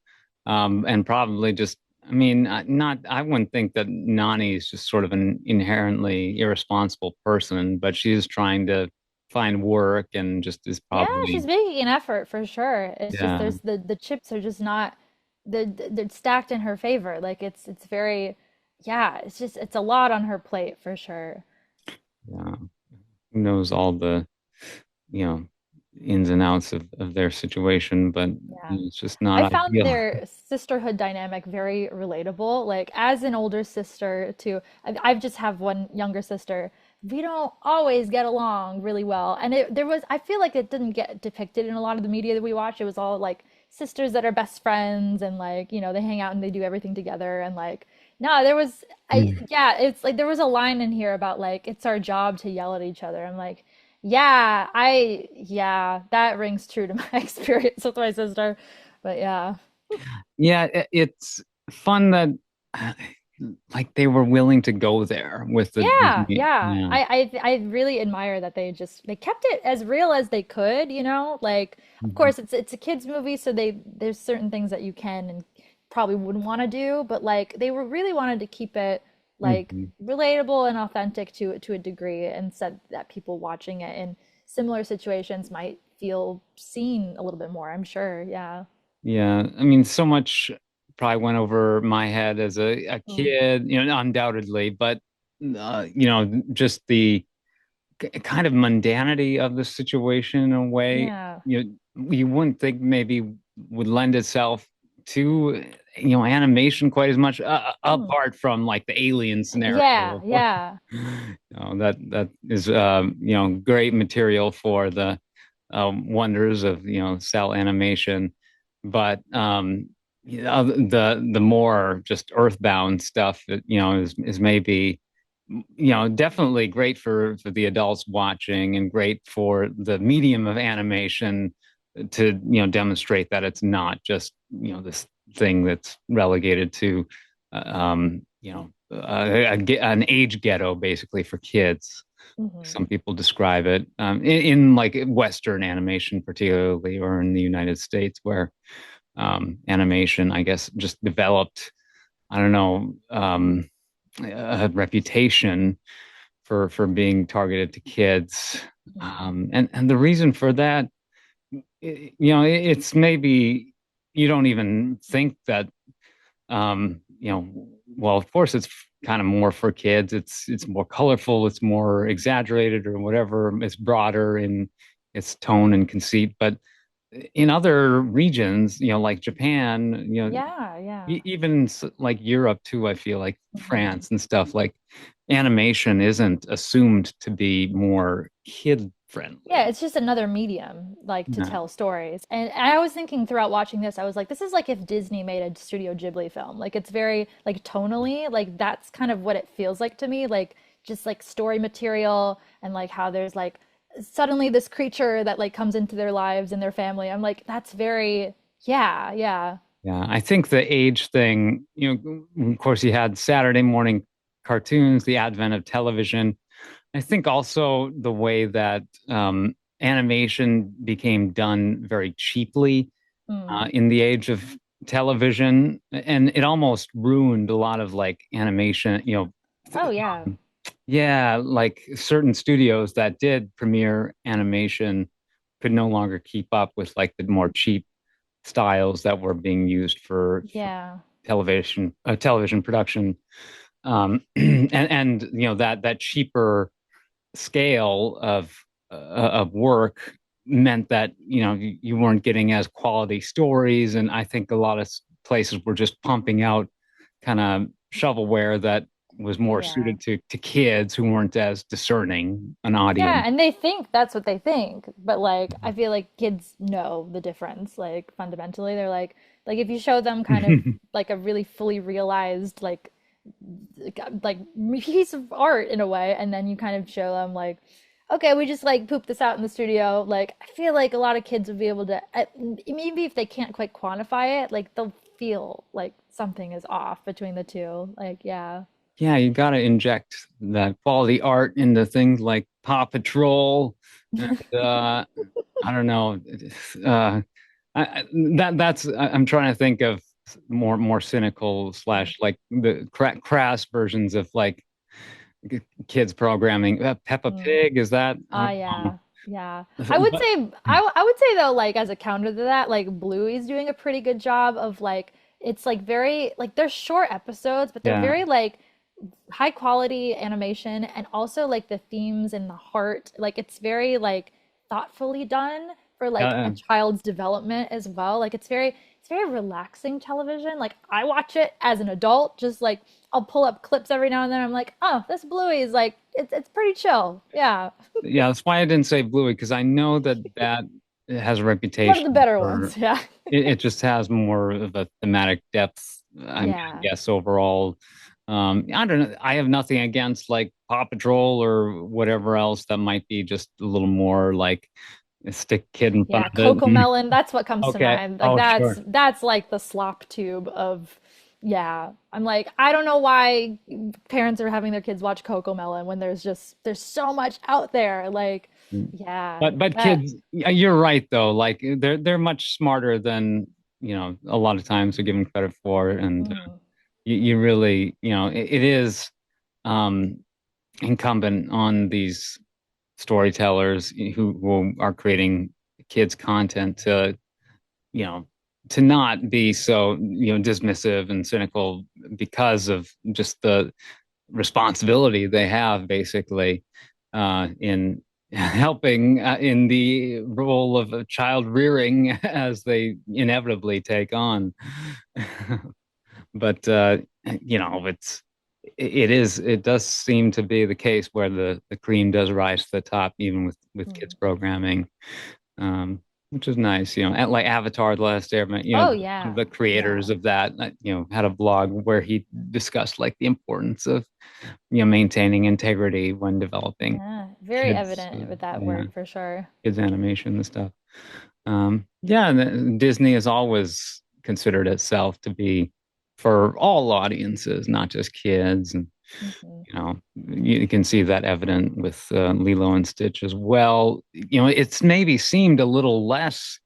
Speaker 1: And probably just, I mean, not, I wouldn't think that Nani is just sort of an inherently irresponsible person, but she's trying to find work and just is
Speaker 2: Yeah, she's
Speaker 1: probably,
Speaker 2: making an effort for sure. It's just
Speaker 1: yeah,
Speaker 2: there's the chips are just not they're stacked in her favor. Like it's very yeah, it's just it's a lot on her plate for sure.
Speaker 1: yeah, who knows all the, you know, ins and outs of their situation, but
Speaker 2: Yeah.
Speaker 1: it's just not
Speaker 2: I found
Speaker 1: ideal.
Speaker 2: their sisterhood dynamic very relatable. Like as an older sister too, I just have one younger sister. We don't always get along really well. And there was, I feel like it didn't get depicted in a lot of the media that we watch. It was all like sisters that are best friends and like, they hang out and they do everything together. And like, no, there was, yeah, it's like there was a line in here about like, it's our job to yell at each other. I'm like, yeah, that rings true to my experience with my sister. But yeah.
Speaker 1: Yeah, it's fun that uh, like they were willing to go there with the
Speaker 2: Yeah,
Speaker 1: Disney.
Speaker 2: yeah.
Speaker 1: Yeah.
Speaker 2: I really admire that they kept it as real as they could. Like of
Speaker 1: Mhm.
Speaker 2: course it's a kids movie, so there's certain things that you can and probably wouldn't want to do, but like they were really wanted to keep it like
Speaker 1: Mhm.
Speaker 2: relatable and authentic to a degree and said that people watching it in similar situations might feel seen a little bit more, I'm sure. Yeah.
Speaker 1: Yeah, I mean, so much probably went over my head as a
Speaker 2: Mm.
Speaker 1: kid, you know, undoubtedly, but you know, just the kind of mundanity of the situation in a way,
Speaker 2: Yeah.
Speaker 1: you wouldn't think maybe would lend itself to, you know, animation quite as much,
Speaker 2: Mm.
Speaker 1: apart from like the alien
Speaker 2: Yeah,
Speaker 1: scenario.
Speaker 2: yeah.
Speaker 1: You know, that is, you know, great material for the wonders of, you know, cell animation. But you know, the more just earthbound stuff that, you know, is maybe, you know, definitely great for the adults watching and great for the medium of animation to, you know, demonstrate that it's not just, you know, this thing that's relegated to you know, an age ghetto basically for kids.
Speaker 2: Hmm.
Speaker 1: Some people describe it, in like Western animation, particularly, or in the United States, where animation, I guess, just developed, I don't know, a reputation for being targeted to kids. And the reason for that, you know, it's maybe you don't even think that, you know, well, of course, it's kind of more for kids. It's more colorful, it's more exaggerated, or whatever. It's broader in its tone and conceit. But in other regions, you know, like Japan, you know,
Speaker 2: Yeah, yeah.
Speaker 1: even like Europe too, I feel like
Speaker 2: Hmm.
Speaker 1: France and stuff, like animation isn't assumed to be more kid
Speaker 2: Yeah,
Speaker 1: friendly.
Speaker 2: it's just another medium like to
Speaker 1: Yeah.
Speaker 2: tell stories. And I was thinking throughout watching this, I was like, this is like if Disney made a Studio Ghibli film. Like it's very like tonally, like that's kind of what it feels like to me, like just like story material and like how there's like suddenly this creature that like comes into their lives and their family. I'm like, that's very yeah, yeah.
Speaker 1: Yeah, I think the age thing, you know, of course, you had Saturday morning cartoons, the advent of television. I think also the way that animation became done very cheaply
Speaker 2: Mm.
Speaker 1: in the age of television, and it almost ruined a lot of like animation, you know,
Speaker 2: Oh yeah.
Speaker 1: Yeah, like certain studios that did premiere animation could no longer keep up with like the more cheap styles that were being used for
Speaker 2: Yeah.
Speaker 1: television production. And you know that cheaper scale of work meant that you weren't getting as quality stories, and I think a lot of places were just pumping out kind of shovelware that was more
Speaker 2: Yeah.
Speaker 1: suited to kids who weren't as discerning an
Speaker 2: Yeah,
Speaker 1: audience.
Speaker 2: and they think that's what they think, but like I feel like kids know the difference. Like fundamentally, they're like if you show them kind of like a really fully realized like piece of art in a way, and then you kind of show them like, okay, we just like pooped this out in the studio. Like I feel like a lot of kids would be able to maybe if they can't quite quantify it, like they'll feel like something is off between the two. Like yeah.
Speaker 1: Yeah, you got to inject that quality art into things like Paw Patrol and I don't know. Uh, I'm trying to think of more cynical slash like the crass versions of like kids programming. Peppa
Speaker 2: Mm.
Speaker 1: Pig, is that? I
Speaker 2: Ah,
Speaker 1: don't
Speaker 2: yeah. Yeah.
Speaker 1: know.
Speaker 2: I would
Speaker 1: But
Speaker 2: say I would say though, like as a counter to that, like Bluey's doing a pretty good job of like it's like very like they're short episodes, but they're
Speaker 1: yeah,
Speaker 2: very like high quality animation and also like the themes and the heart. Like it's very like thoughtfully done for like a
Speaker 1: uh,
Speaker 2: child's development as well. Like it's very relaxing television. Like I watch it as an adult, just like I'll pull up clips every now and then. I'm like, oh, this Bluey is like it's pretty chill. Yeah.
Speaker 1: yeah. That's why I didn't say Bluey because I know that has a
Speaker 2: One of the
Speaker 1: reputation
Speaker 2: better
Speaker 1: for
Speaker 2: ones. Yeah.
Speaker 1: it just has more of a thematic depth, I
Speaker 2: Yeah.
Speaker 1: guess, overall. I don't know. I have nothing against like Paw Patrol or whatever else that might be just a little more like stick kid in front
Speaker 2: Yeah,
Speaker 1: of it.
Speaker 2: Coco Melon, that's what comes to
Speaker 1: Okay.
Speaker 2: mind. Like
Speaker 1: Oh, sure.
Speaker 2: that's like the slop tube of yeah. I'm like, I don't know why parents are having their kids watch Coco Melon when there's so much out there. Like, yeah,
Speaker 1: But
Speaker 2: that
Speaker 1: kids, you're right though. Like they're much smarter than a lot of times they're given credit for, and
Speaker 2: mm,
Speaker 1: you really it is um incumbent on these storytellers who are creating kids content to you know to not be so dismissive and cynical because of just the responsibility they have basically in helping in the role of a child rearing as they inevitably take on. But it does seem to be the case where the cream does rise to the top even with kids
Speaker 2: mm.
Speaker 1: programming, which is nice. And like Avatar: The Last Airbender,
Speaker 2: Oh
Speaker 1: one of
Speaker 2: yeah.
Speaker 1: the creators
Speaker 2: Yeah.
Speaker 1: of that had a blog where he discussed like the importance of maintaining integrity when developing
Speaker 2: Yeah. Very
Speaker 1: kids
Speaker 2: evident with that
Speaker 1: yeah,
Speaker 2: work for sure.
Speaker 1: kids animation and stuff. Yeah, and Disney has always considered itself to be for all audiences, not just kids. And
Speaker 2: Hmm.
Speaker 1: you can see that evident with Lilo and Stitch as well. It's maybe seemed a little less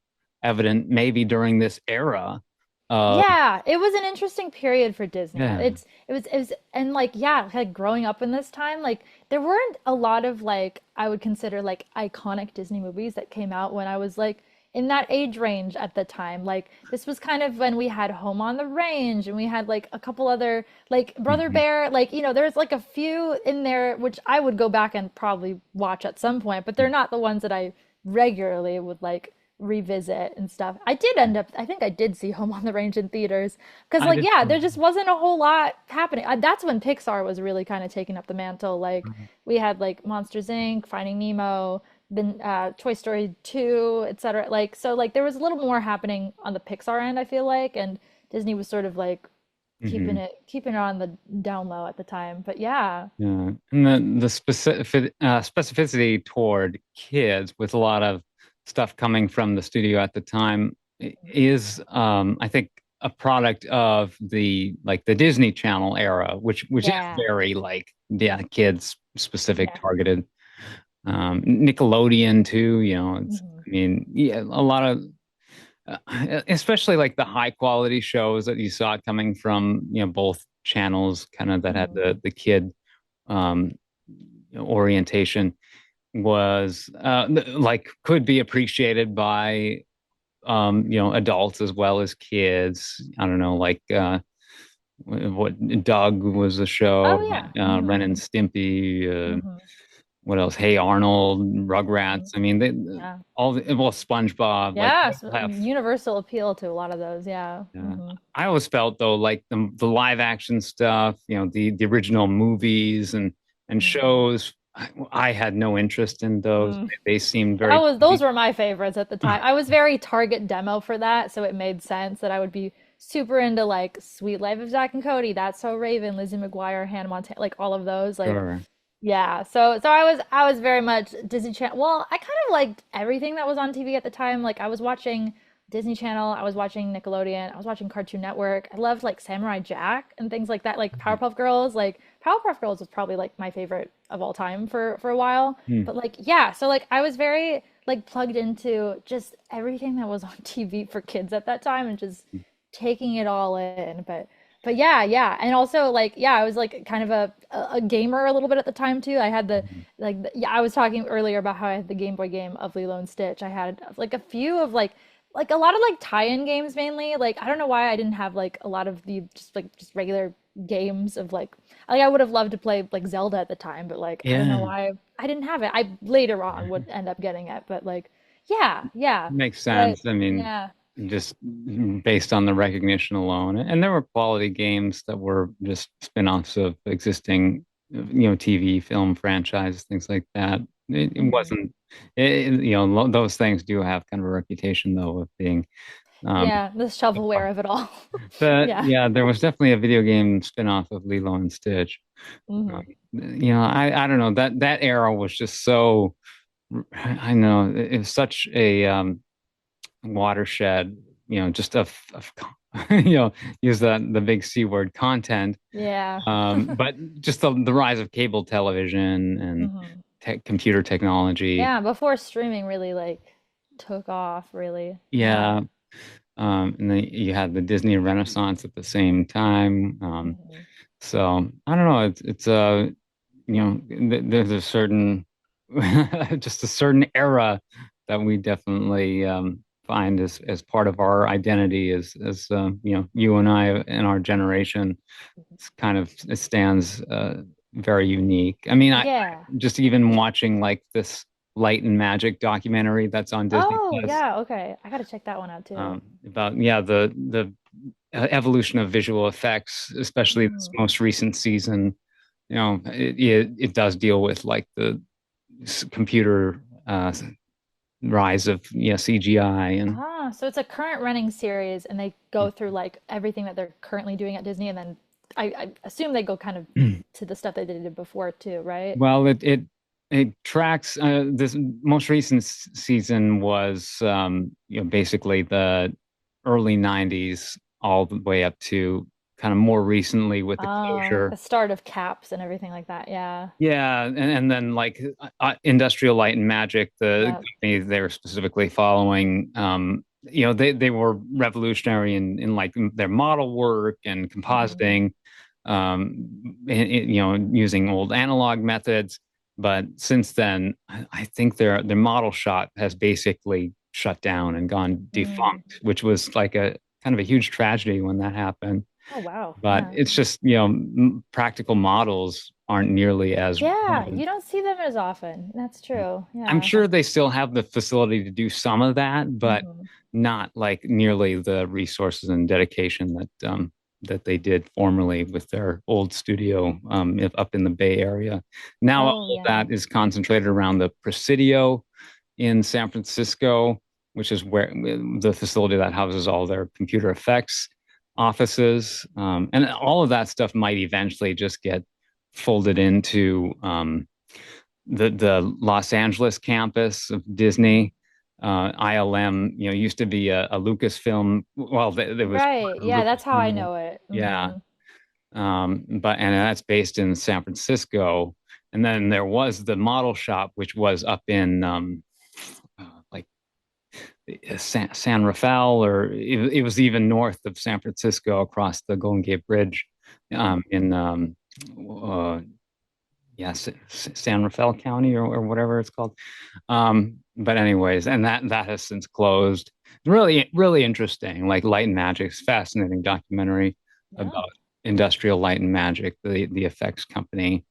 Speaker 1: evident maybe during this era of
Speaker 2: Yeah, it was an interesting period for Disney.
Speaker 1: yeah.
Speaker 2: It was and like yeah, like growing up in this time, like there weren't a lot of like I would consider like iconic Disney movies that came out when I was like in that age range at the time. Like this was kind of when we had Home on the Range and we had like a couple other like Brother
Speaker 1: Mhm.
Speaker 2: Bear, like there's like a few in there which I would go back and probably watch at some point, but they're not the ones that I regularly would like revisit and stuff. I did end up, I think I did see Home on the Range in theaters because,
Speaker 1: I
Speaker 2: like,
Speaker 1: did
Speaker 2: yeah, there just wasn't a whole lot happening. That's when Pixar was really kind of taking up the mantle. Like, we had like Monsters Inc., Finding Nemo, been Toy Story 2, etc. Like, so like there was a little more happening on the Pixar end, I feel like, and Disney was sort of like
Speaker 1: Mhm.
Speaker 2: keeping it on the down low at the time. But yeah.
Speaker 1: Yeah, and the specificity toward kids with a lot of stuff coming from the studio at the time is, I think, a product of the Disney Channel era, which is
Speaker 2: Yeah.
Speaker 1: very like yeah, kids specific
Speaker 2: Yeah.
Speaker 1: targeted. Nickelodeon too,
Speaker 2: Hmm.
Speaker 1: I mean, yeah, a lot of especially like the high quality shows that you saw coming from both channels, kind of that had
Speaker 2: Hmm.
Speaker 1: the kid um, orientation was like could be appreciated by adults as well as kids. I don't know, like what Doug was a show,
Speaker 2: Oh yeah.
Speaker 1: Ren
Speaker 2: Mm-hmm.
Speaker 1: and Stimpy.
Speaker 2: Mm-hmm.
Speaker 1: What else? Hey Arnold,
Speaker 2: Mm-hmm.
Speaker 1: Rugrats. I mean, they
Speaker 2: Yeah.
Speaker 1: all the well, SpongeBob. Like
Speaker 2: Yeah.
Speaker 1: they
Speaker 2: So
Speaker 1: all have.
Speaker 2: universal appeal to a lot of those. Yeah.
Speaker 1: Yeah.
Speaker 2: Mm-hmm.
Speaker 1: I always felt though, like the live action stuff, the original movies and
Speaker 2: Mm-hmm.
Speaker 1: shows. I had no interest in those.
Speaker 2: Mm.
Speaker 1: They seemed
Speaker 2: That
Speaker 1: very
Speaker 2: was those
Speaker 1: cheesy.
Speaker 2: were my favorites at the time. I was very target demo for that, so it made sense that I would be super into like Sweet Life of Zack and Cody, That's So Raven, Lizzie McGuire, Hannah Montana, like all of those. Like
Speaker 1: Sure.
Speaker 2: yeah, so I was very much Disney Channel. Well, I kind of liked everything that was on TV at the time. Like I was watching Disney Channel, I was watching Nickelodeon, I was watching Cartoon Network. I loved like Samurai Jack and things like that, like Powerpuff Girls. Like Powerpuff Girls was probably like my favorite of all time for a while.
Speaker 1: Hmm.
Speaker 2: But like yeah, so like I was very like plugged into just everything that was on TV for kids at that time and just taking it all in. But yeah, yeah. And also like yeah, I was like kind of a gamer a little bit at the time too. I had the yeah, I was talking earlier about how I had the Game Boy game of Lilo and Stitch. I had like a few of like a lot of like tie-in games mainly. Like I don't know why I didn't have like a lot of the just regular games of like I would have loved to play like Zelda at the time, but like I don't know
Speaker 1: Yeah,
Speaker 2: why I didn't have it. I later on would end up getting it, but like yeah, yeah.
Speaker 1: makes
Speaker 2: But
Speaker 1: sense. I mean,
Speaker 2: yeah.
Speaker 1: just based on the recognition alone. And there were quality games that were just spin-offs of existing, TV, film franchises, things like that. It
Speaker 2: Mhm.
Speaker 1: wasn't, those things do have kind of a reputation though of being, um,
Speaker 2: Yeah, the shovelware of it all.
Speaker 1: but
Speaker 2: Yeah.
Speaker 1: yeah, there was definitely a video game spin-off of Lilo and Stitch. Um,
Speaker 2: Hmm.
Speaker 1: I don't know that era was just so, I know it was such a, watershed, just of use the big C word content.
Speaker 2: Yeah.
Speaker 1: But just the rise of cable television and
Speaker 2: Hmm.
Speaker 1: computer technology.
Speaker 2: Yeah, before streaming really like took off, really. Yeah.
Speaker 1: Yeah. And then you had the Disney Renaissance at the same time.
Speaker 2: Hmm.
Speaker 1: So I don't know. There's a certain, just a certain era that we definitely find as part of our identity as you and I and our generation. It's kind of it stands very unique. I mean, I
Speaker 2: Yeah.
Speaker 1: just even watching like this Light and Magic documentary that's on Disney
Speaker 2: Oh,
Speaker 1: Plus
Speaker 2: yeah, okay. I gotta check that one out too.
Speaker 1: about the evolution of visual effects, especially this
Speaker 2: Mm.
Speaker 1: most recent season. It does deal with like the computer rise of CGI and
Speaker 2: Ah, so it's a current running series and they go through like everything that they're currently doing at Disney and then I assume they go kind of to the stuff they did before too, right?
Speaker 1: well, it tracks this most recent season was basically the early 90s all the way up to kind of more recently with the
Speaker 2: Oh,
Speaker 1: closure.
Speaker 2: the start of Caps and everything like that. Yeah.
Speaker 1: Yeah, and then like Industrial Light and Magic, the
Speaker 2: Yeah.
Speaker 1: company they were specifically following, they were revolutionary in like their model work and
Speaker 2: Hmm.
Speaker 1: compositing, using old analog methods. But since then, I think their model shop has basically shut down and gone
Speaker 2: Mm.
Speaker 1: defunct, which was like a kind of a huge tragedy when that happened.
Speaker 2: Oh, wow.
Speaker 1: But
Speaker 2: Yeah.
Speaker 1: it's just, practical models aren't nearly as
Speaker 2: Yeah,
Speaker 1: relevant.
Speaker 2: you don't see them as often. That's true.
Speaker 1: I'm
Speaker 2: Yeah.
Speaker 1: sure they still have the facility to do some of that, but
Speaker 2: Hmm.
Speaker 1: not like nearly the resources and dedication that they did formerly with their old studio up in the Bay Area. Now
Speaker 2: Oh,
Speaker 1: all of
Speaker 2: yeah.
Speaker 1: that is concentrated around the Presidio in San Francisco, which is where the facility that houses all their computer effects offices. And all of that stuff might eventually just get folded into the Los Angeles campus of
Speaker 2: Hmm.
Speaker 1: Disney. ILM, used to be a Lucasfilm. Well, there was
Speaker 2: Right.
Speaker 1: a
Speaker 2: Yeah, that's how I
Speaker 1: Lucasfilm,
Speaker 2: know it.
Speaker 1: yeah.
Speaker 2: Hmm.
Speaker 1: But and that's based in San Francisco. And then there was the model shop, which was up in like San Rafael, or it was even north of San Francisco across the Golden Gate Bridge
Speaker 2: Hmm.
Speaker 1: in uh, yes, San Rafael County or whatever it's called. But anyways, and that has since closed. Really, really interesting. Like Light and Magic's fascinating documentary
Speaker 2: Yeah.
Speaker 1: about Industrial Light and Magic, the effects company.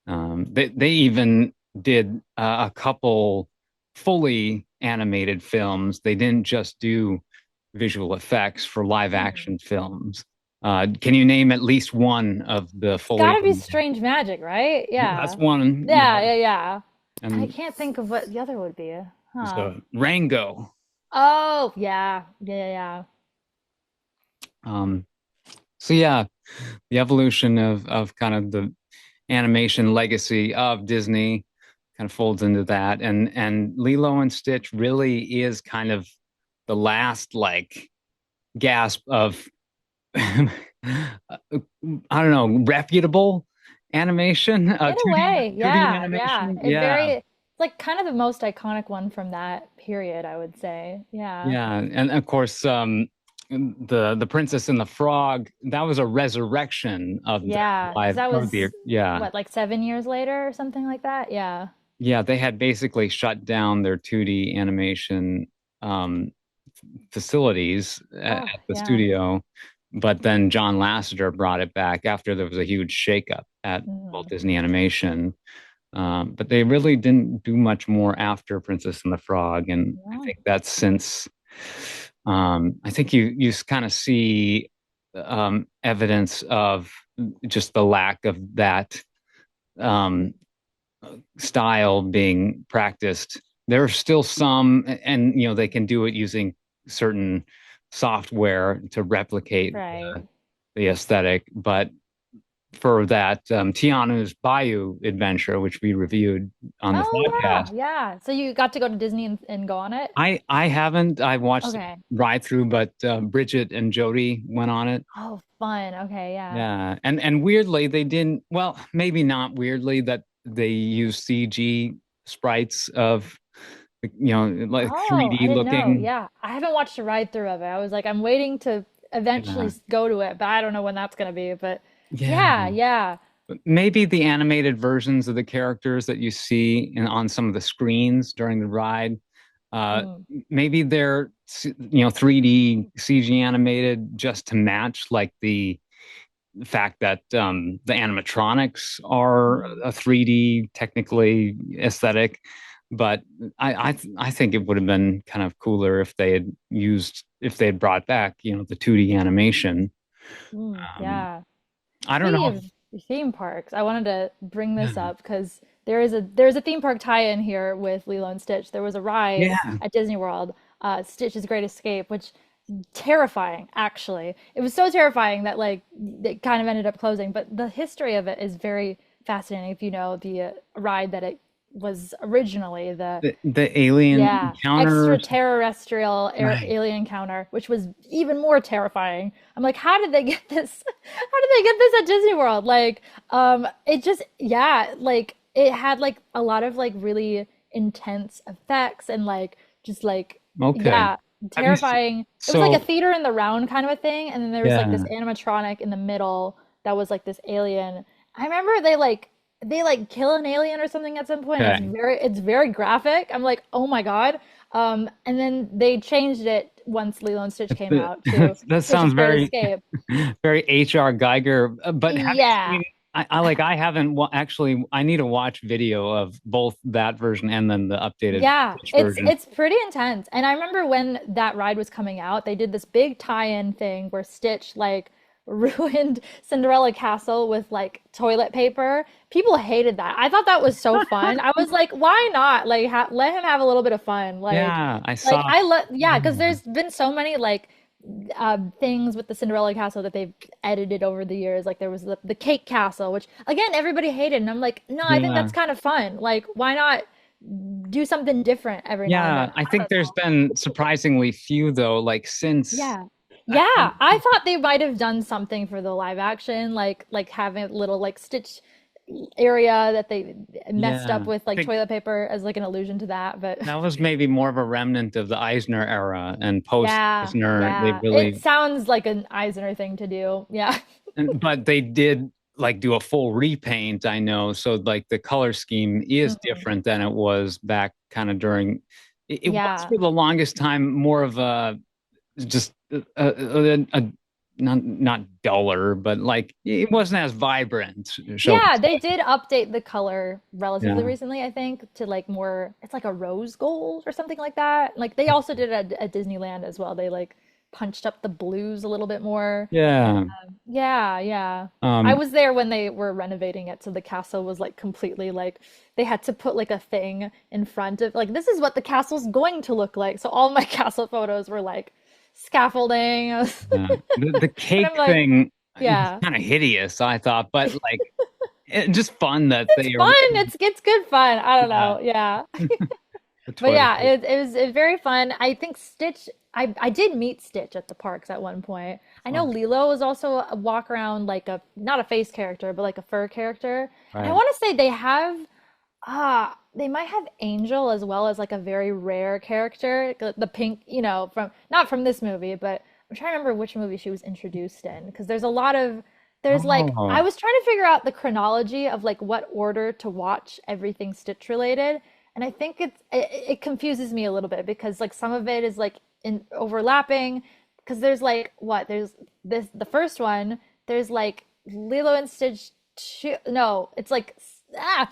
Speaker 1: They even did a couple fully animated films. They didn't just do visual effects for live
Speaker 2: Hmm.
Speaker 1: action films. Can you name at least one of the
Speaker 2: It's
Speaker 1: fully
Speaker 2: gotta be
Speaker 1: animated?
Speaker 2: Strange Magic, right?
Speaker 1: That's
Speaker 2: Yeah.
Speaker 1: one,
Speaker 2: Yeah, yeah, yeah. And I
Speaker 1: and
Speaker 2: can't think of what the other would be. Huh.
Speaker 1: so Rango.
Speaker 2: Oh, yeah. Yeah, yeah, yeah.
Speaker 1: Um, so yeah, the evolution of kind of the animation legacy of Disney kind of folds into that, and Lilo and Stitch really is kind of the last like gasp of I don't know, reputable animation,
Speaker 2: In a
Speaker 1: 2D
Speaker 2: way,
Speaker 1: 2D
Speaker 2: yeah, yeah.
Speaker 1: animation.
Speaker 2: It
Speaker 1: Yeah.
Speaker 2: very, it's like kind of the most iconic one from that period, I would say. Yeah.
Speaker 1: Yeah, and of course, the Princess and the Frog, that was a resurrection of the
Speaker 2: Yeah, because
Speaker 1: live
Speaker 2: that
Speaker 1: or the
Speaker 2: was
Speaker 1: yeah.
Speaker 2: what, like 7 years later or something like that? Yeah.
Speaker 1: Yeah, they had basically shut down their 2D animation um, facilities
Speaker 2: Oh,
Speaker 1: at the
Speaker 2: yeah.
Speaker 1: studio, but then John Lasseter brought it back after there was a huge shakeup at Walt
Speaker 2: Hmm.
Speaker 1: Disney Animation. But they really didn't do much more after Princess and the Frog, and I
Speaker 2: Yeah.
Speaker 1: think that's since I think you kind of see evidence of just the lack of that um, style being practiced. There are still some, and they can do it using certain software to replicate
Speaker 2: Right.
Speaker 1: the aesthetic. But for that Tiana's Bayou adventure, which we reviewed on the
Speaker 2: Oh,
Speaker 1: podcast,
Speaker 2: yeah. Yeah. So you got to go to Disney and go on it?
Speaker 1: I haven't. I watched the
Speaker 2: Okay.
Speaker 1: ride through, but Bridget and Jody went on it.
Speaker 2: Oh, fun. Okay, yeah.
Speaker 1: Yeah, and weirdly they didn't. Well, maybe not weirdly that they used CG sprites of like
Speaker 2: Oh, I
Speaker 1: 3D
Speaker 2: didn't know.
Speaker 1: looking.
Speaker 2: Yeah. I haven't watched a ride through of it. I was like, I'm waiting to eventually
Speaker 1: Yeah,
Speaker 2: go to it, but I don't know when that's gonna be. But
Speaker 1: yeah.
Speaker 2: yeah, yeah.
Speaker 1: Maybe the animated versions of the characters that you see on some of the screens during the ride, uh,
Speaker 2: Mm,
Speaker 1: maybe they're 3D CG animated just to match like the fact that the animatronics are
Speaker 2: mhm.
Speaker 1: a 3D technically aesthetic. But I think it would have been kind of cooler if they had brought back the 2D animation. Um,
Speaker 2: Yeah.
Speaker 1: I don't know.
Speaker 2: Speaking of theme parks, I wanted to bring this
Speaker 1: Yeah,
Speaker 2: up because there's a theme park tie-in here with Lilo and Stitch. There was a ride
Speaker 1: yeah.
Speaker 2: at Disney World, Stitch's Great Escape, which terrifying actually. It was so terrifying that like it kind of ended up closing, but the history of it is very fascinating if you know the ride that it was originally the
Speaker 1: The alien
Speaker 2: yeah,
Speaker 1: encounters,
Speaker 2: extraterrestrial
Speaker 1: right?
Speaker 2: alien encounter, which was even more terrifying. I'm like, how did they get this? How did they get this at Disney World? Like, it just, yeah, like it had like a lot of like really intense effects and like just like,
Speaker 1: Okay.
Speaker 2: yeah,
Speaker 1: Have you
Speaker 2: terrifying. It was like a
Speaker 1: so
Speaker 2: theater in the round kind of a thing, and then there was like this
Speaker 1: yeah.
Speaker 2: animatronic in the middle that was like this alien. I remember they like kill an alien or something at some point.
Speaker 1: Okay.
Speaker 2: It's very graphic. I'm like, oh my God. And then they changed it once Lilo and Stitch came out to
Speaker 1: That
Speaker 2: Stitch's
Speaker 1: sounds
Speaker 2: Great
Speaker 1: very
Speaker 2: Escape.
Speaker 1: very HR Geiger. But have you
Speaker 2: Yeah.
Speaker 1: seen? I haven't actually. I need to watch video of both that version and then the updated
Speaker 2: Yeah,
Speaker 1: Stitch
Speaker 2: it's
Speaker 1: version.
Speaker 2: it's pretty intense. And I remember when that ride was coming out, they did this big tie-in thing where Stitch like ruined Cinderella Castle with like toilet paper. People hated that. I thought that was so fun. I was like, why not? Like let him have a little bit of fun.
Speaker 1: Yeah, I
Speaker 2: Like
Speaker 1: saw.
Speaker 2: I love yeah, because
Speaker 1: Yeah,
Speaker 2: there's been so many like things with the Cinderella Castle that they've edited over the years. Like there was the cake castle, which again everybody hated, and I'm like, no, I think
Speaker 1: yeah.
Speaker 2: that's kind of fun. Like why not do something different every now and then?
Speaker 1: Yeah, I
Speaker 2: I
Speaker 1: think
Speaker 2: don't
Speaker 1: there's
Speaker 2: know.
Speaker 1: been surprisingly few though, like since
Speaker 2: Yeah.
Speaker 1: I,
Speaker 2: Yeah,
Speaker 1: I
Speaker 2: I thought they might have done something for the live action, like having a little like Stitch area that they messed up
Speaker 1: yeah,
Speaker 2: with
Speaker 1: I
Speaker 2: like
Speaker 1: think
Speaker 2: toilet paper as like an allusion to that. But
Speaker 1: that was maybe more of a remnant of the Eisner era and post
Speaker 2: yeah,
Speaker 1: Eisner, they
Speaker 2: yeah, it
Speaker 1: really
Speaker 2: sounds like an Eisner thing to do. Yeah.
Speaker 1: but they did. like do a full repaint, I know. So like the color scheme is
Speaker 2: Mhm.
Speaker 1: different than it was back kind of during it was
Speaker 2: Yeah.
Speaker 1: for the longest time more of a just not duller, but like it wasn't as vibrant, shall we
Speaker 2: Yeah, they
Speaker 1: say.
Speaker 2: did update the color relatively
Speaker 1: Yeah.
Speaker 2: recently, I think, to like more, it's like a rose gold or something like that. Like they also did it at Disneyland as well. They like punched up the blues a little bit more.
Speaker 1: Yeah.
Speaker 2: Yeah, yeah. I
Speaker 1: Um,
Speaker 2: was there when they were renovating it, so the castle was like completely like they had to put like a thing in front of like this is what the castle's going to look like. So all my castle photos were like scaffolding.
Speaker 1: the
Speaker 2: But
Speaker 1: cake
Speaker 2: I'm like,
Speaker 1: thing is
Speaker 2: yeah.
Speaker 1: kind of hideous, I thought, but like just fun that
Speaker 2: It's
Speaker 1: they
Speaker 2: fun.
Speaker 1: are.
Speaker 2: It's good fun. I don't
Speaker 1: Yeah,
Speaker 2: know. Yeah.
Speaker 1: the
Speaker 2: But
Speaker 1: toilet
Speaker 2: yeah,
Speaker 1: paper.
Speaker 2: it was very fun. I think Stitch, I did meet Stitch at the parks at one point. I know
Speaker 1: Oh,
Speaker 2: Lilo was also a walk around like a, not a face character, but like a fur character. And I
Speaker 1: right.
Speaker 2: want to say they have, they might have Angel as well as like a very rare character, the pink, from, not from this movie, but I'm trying to remember which movie she was introduced in because there's a lot of, there's like, I
Speaker 1: Oh,
Speaker 2: was trying to figure out the chronology of like what order to watch everything Stitch related. And I think it confuses me a little bit because like some of it is like in overlapping because there's like what there's this the first one there's like Lilo and Stitch two, no it's like ah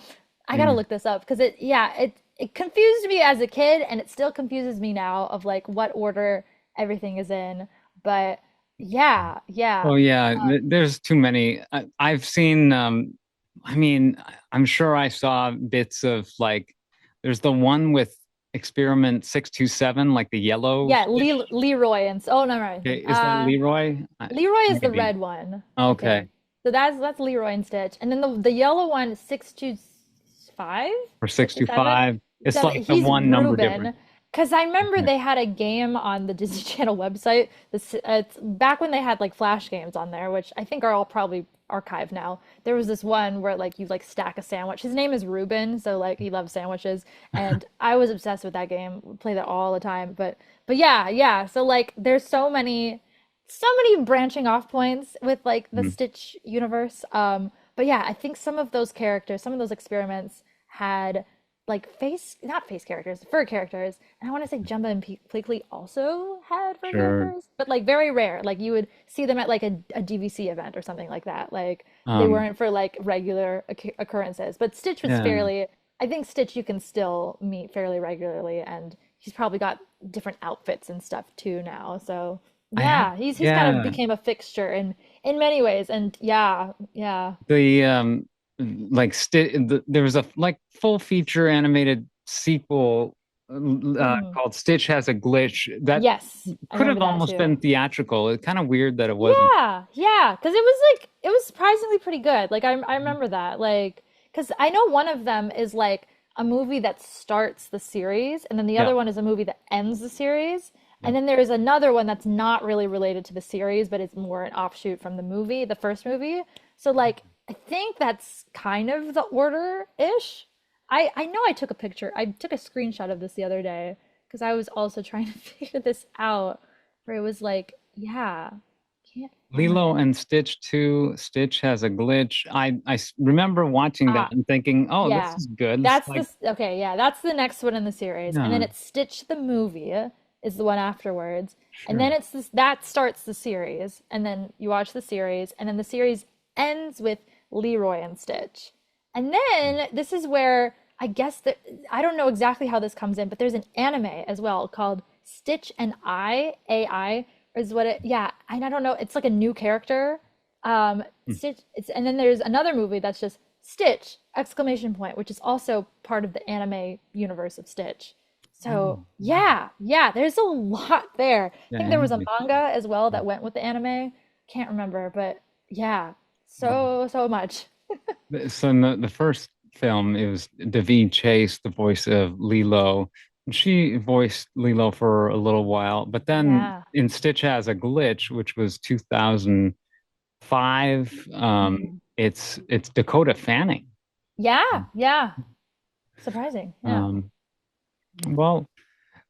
Speaker 2: I gotta
Speaker 1: mm.
Speaker 2: look this up because it confused me as a kid and it still confuses me now of like what order everything is in, but
Speaker 1: Oh
Speaker 2: yeah.
Speaker 1: yeah, there's too many. I've seen. I mean, I'm sure I saw bits of like. There's the one with Experiment 627, like the yellow
Speaker 2: Yeah,
Speaker 1: Stitch.
Speaker 2: Leroy and oh no, right.
Speaker 1: Okay, is that Leroy?
Speaker 2: Leroy is the
Speaker 1: Maybe.
Speaker 2: red one, I
Speaker 1: Okay,
Speaker 2: think. So that's Leroy and Stitch. And then the yellow one, 625,
Speaker 1: or
Speaker 2: 627.
Speaker 1: 625. It's
Speaker 2: Seven,
Speaker 1: like the
Speaker 2: he's
Speaker 1: one number difference.
Speaker 2: Reuben. Because I remember
Speaker 1: Okay.
Speaker 2: they had a game on the Disney Channel website. It's back when they had like flash games on there, which I think are all probably archived now. There was this one where like you like stack a sandwich. His name is Reuben, so like he loves sandwiches, and I was obsessed with that game. Would play that all the time. But yeah. So like there's so many branching off points with like the
Speaker 1: Mhm.
Speaker 2: Stitch universe. But yeah, I think some of those characters, some of those experiments had like not face characters, fur characters. And I want to say Jumba and Pleakley also had fur
Speaker 1: Sure.
Speaker 2: characters, but like very rare. Like you would see them at like a DVC event or something like that. Like they
Speaker 1: Um,
Speaker 2: weren't for like regular occurrences. But Stitch was
Speaker 1: yeah.
Speaker 2: fairly, I think Stitch you can still meet fairly regularly, and he's probably got different outfits and stuff too now. So
Speaker 1: I have,
Speaker 2: yeah, he's kind of
Speaker 1: yeah.
Speaker 2: became a fixture in many ways. And yeah.
Speaker 1: The like there was a like full feature animated sequel
Speaker 2: Mhm.
Speaker 1: called Stitch Has a Glitch that
Speaker 2: Yes, I
Speaker 1: could
Speaker 2: remember
Speaker 1: have
Speaker 2: that
Speaker 1: almost
Speaker 2: too.
Speaker 1: been theatrical. It's kind of weird that it wasn't.
Speaker 2: Yeah, because it was surprisingly pretty good. Like I remember that. Like because I know one of them is like a movie that starts the series, and then the
Speaker 1: Yeah.
Speaker 2: other one is a movie that ends the series,
Speaker 1: Yeah.
Speaker 2: and then there is another one that's not really related to the series, but it's more an offshoot from the movie, the first movie. So like I think that's kind of the order-ish. I know I took a picture. I took a screenshot of this the other day because I was also trying to figure this out. Where it was like, yeah. Can't
Speaker 1: Lilo
Speaker 2: find.
Speaker 1: and Stitch 2, Stitch Has a Glitch. Remember watching that
Speaker 2: Ah,
Speaker 1: and thinking, "Oh, this
Speaker 2: yeah.
Speaker 1: is good." It's
Speaker 2: That's
Speaker 1: like,
Speaker 2: the okay, yeah, that's the next one in the series. And then
Speaker 1: yeah,
Speaker 2: it's Stitch the movie is the one afterwards. And then
Speaker 1: sure.
Speaker 2: it's this that starts the series. And then you watch the series, and then the series ends with Leroy and Stitch. And then this is where I guess that I don't know exactly how this comes in, but there's an anime as well called Stitch and AI is what it yeah, and I don't know, it's like a new character.
Speaker 1: Hmm.
Speaker 2: Stitch it's and then there's another movie that's just Stitch exclamation point, which is also part of the anime universe of Stitch. So
Speaker 1: Oh, wow.
Speaker 2: yeah, there's a lot there. I
Speaker 1: The
Speaker 2: think there was a
Speaker 1: anime.
Speaker 2: manga as well that went with the anime. Can't remember, but yeah, so much.
Speaker 1: So in the first film, it was David Chase, the voice of Lilo. She voiced Lilo for a little while, but then
Speaker 2: Yeah.
Speaker 1: in Stitch Has a Glitch, which was 2005,
Speaker 2: Mhm.
Speaker 1: it's Dakota Fanning.
Speaker 2: Yeah. Surprising. Yeah.
Speaker 1: Um, well,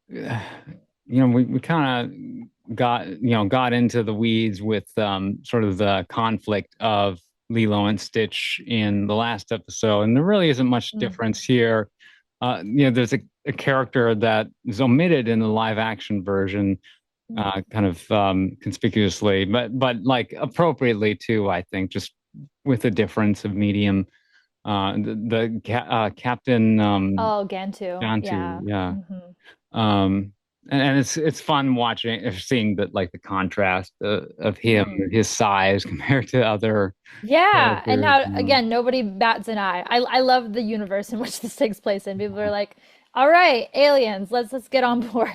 Speaker 1: we kind of got into the weeds with sort of the conflict of Lilo and Stitch in the last episode, and there really isn't much
Speaker 2: Mm,
Speaker 1: difference here. There's a character that is omitted in the live action version,
Speaker 2: mm.
Speaker 1: kind of conspicuously, but like appropriately too, I think, just with a difference of medium. The Captain
Speaker 2: Oh, Gantu.
Speaker 1: Gantu,
Speaker 2: Yeah.
Speaker 1: yeah.
Speaker 2: Hmm.
Speaker 1: Um, and it's fun watching, seeing that like the contrast of him,
Speaker 2: Mm.
Speaker 1: his size compared to other
Speaker 2: Yeah, and
Speaker 1: characters.
Speaker 2: how again nobody bats an eye. I love the universe in which this takes place in. People are like, "All right, aliens, let's get on board."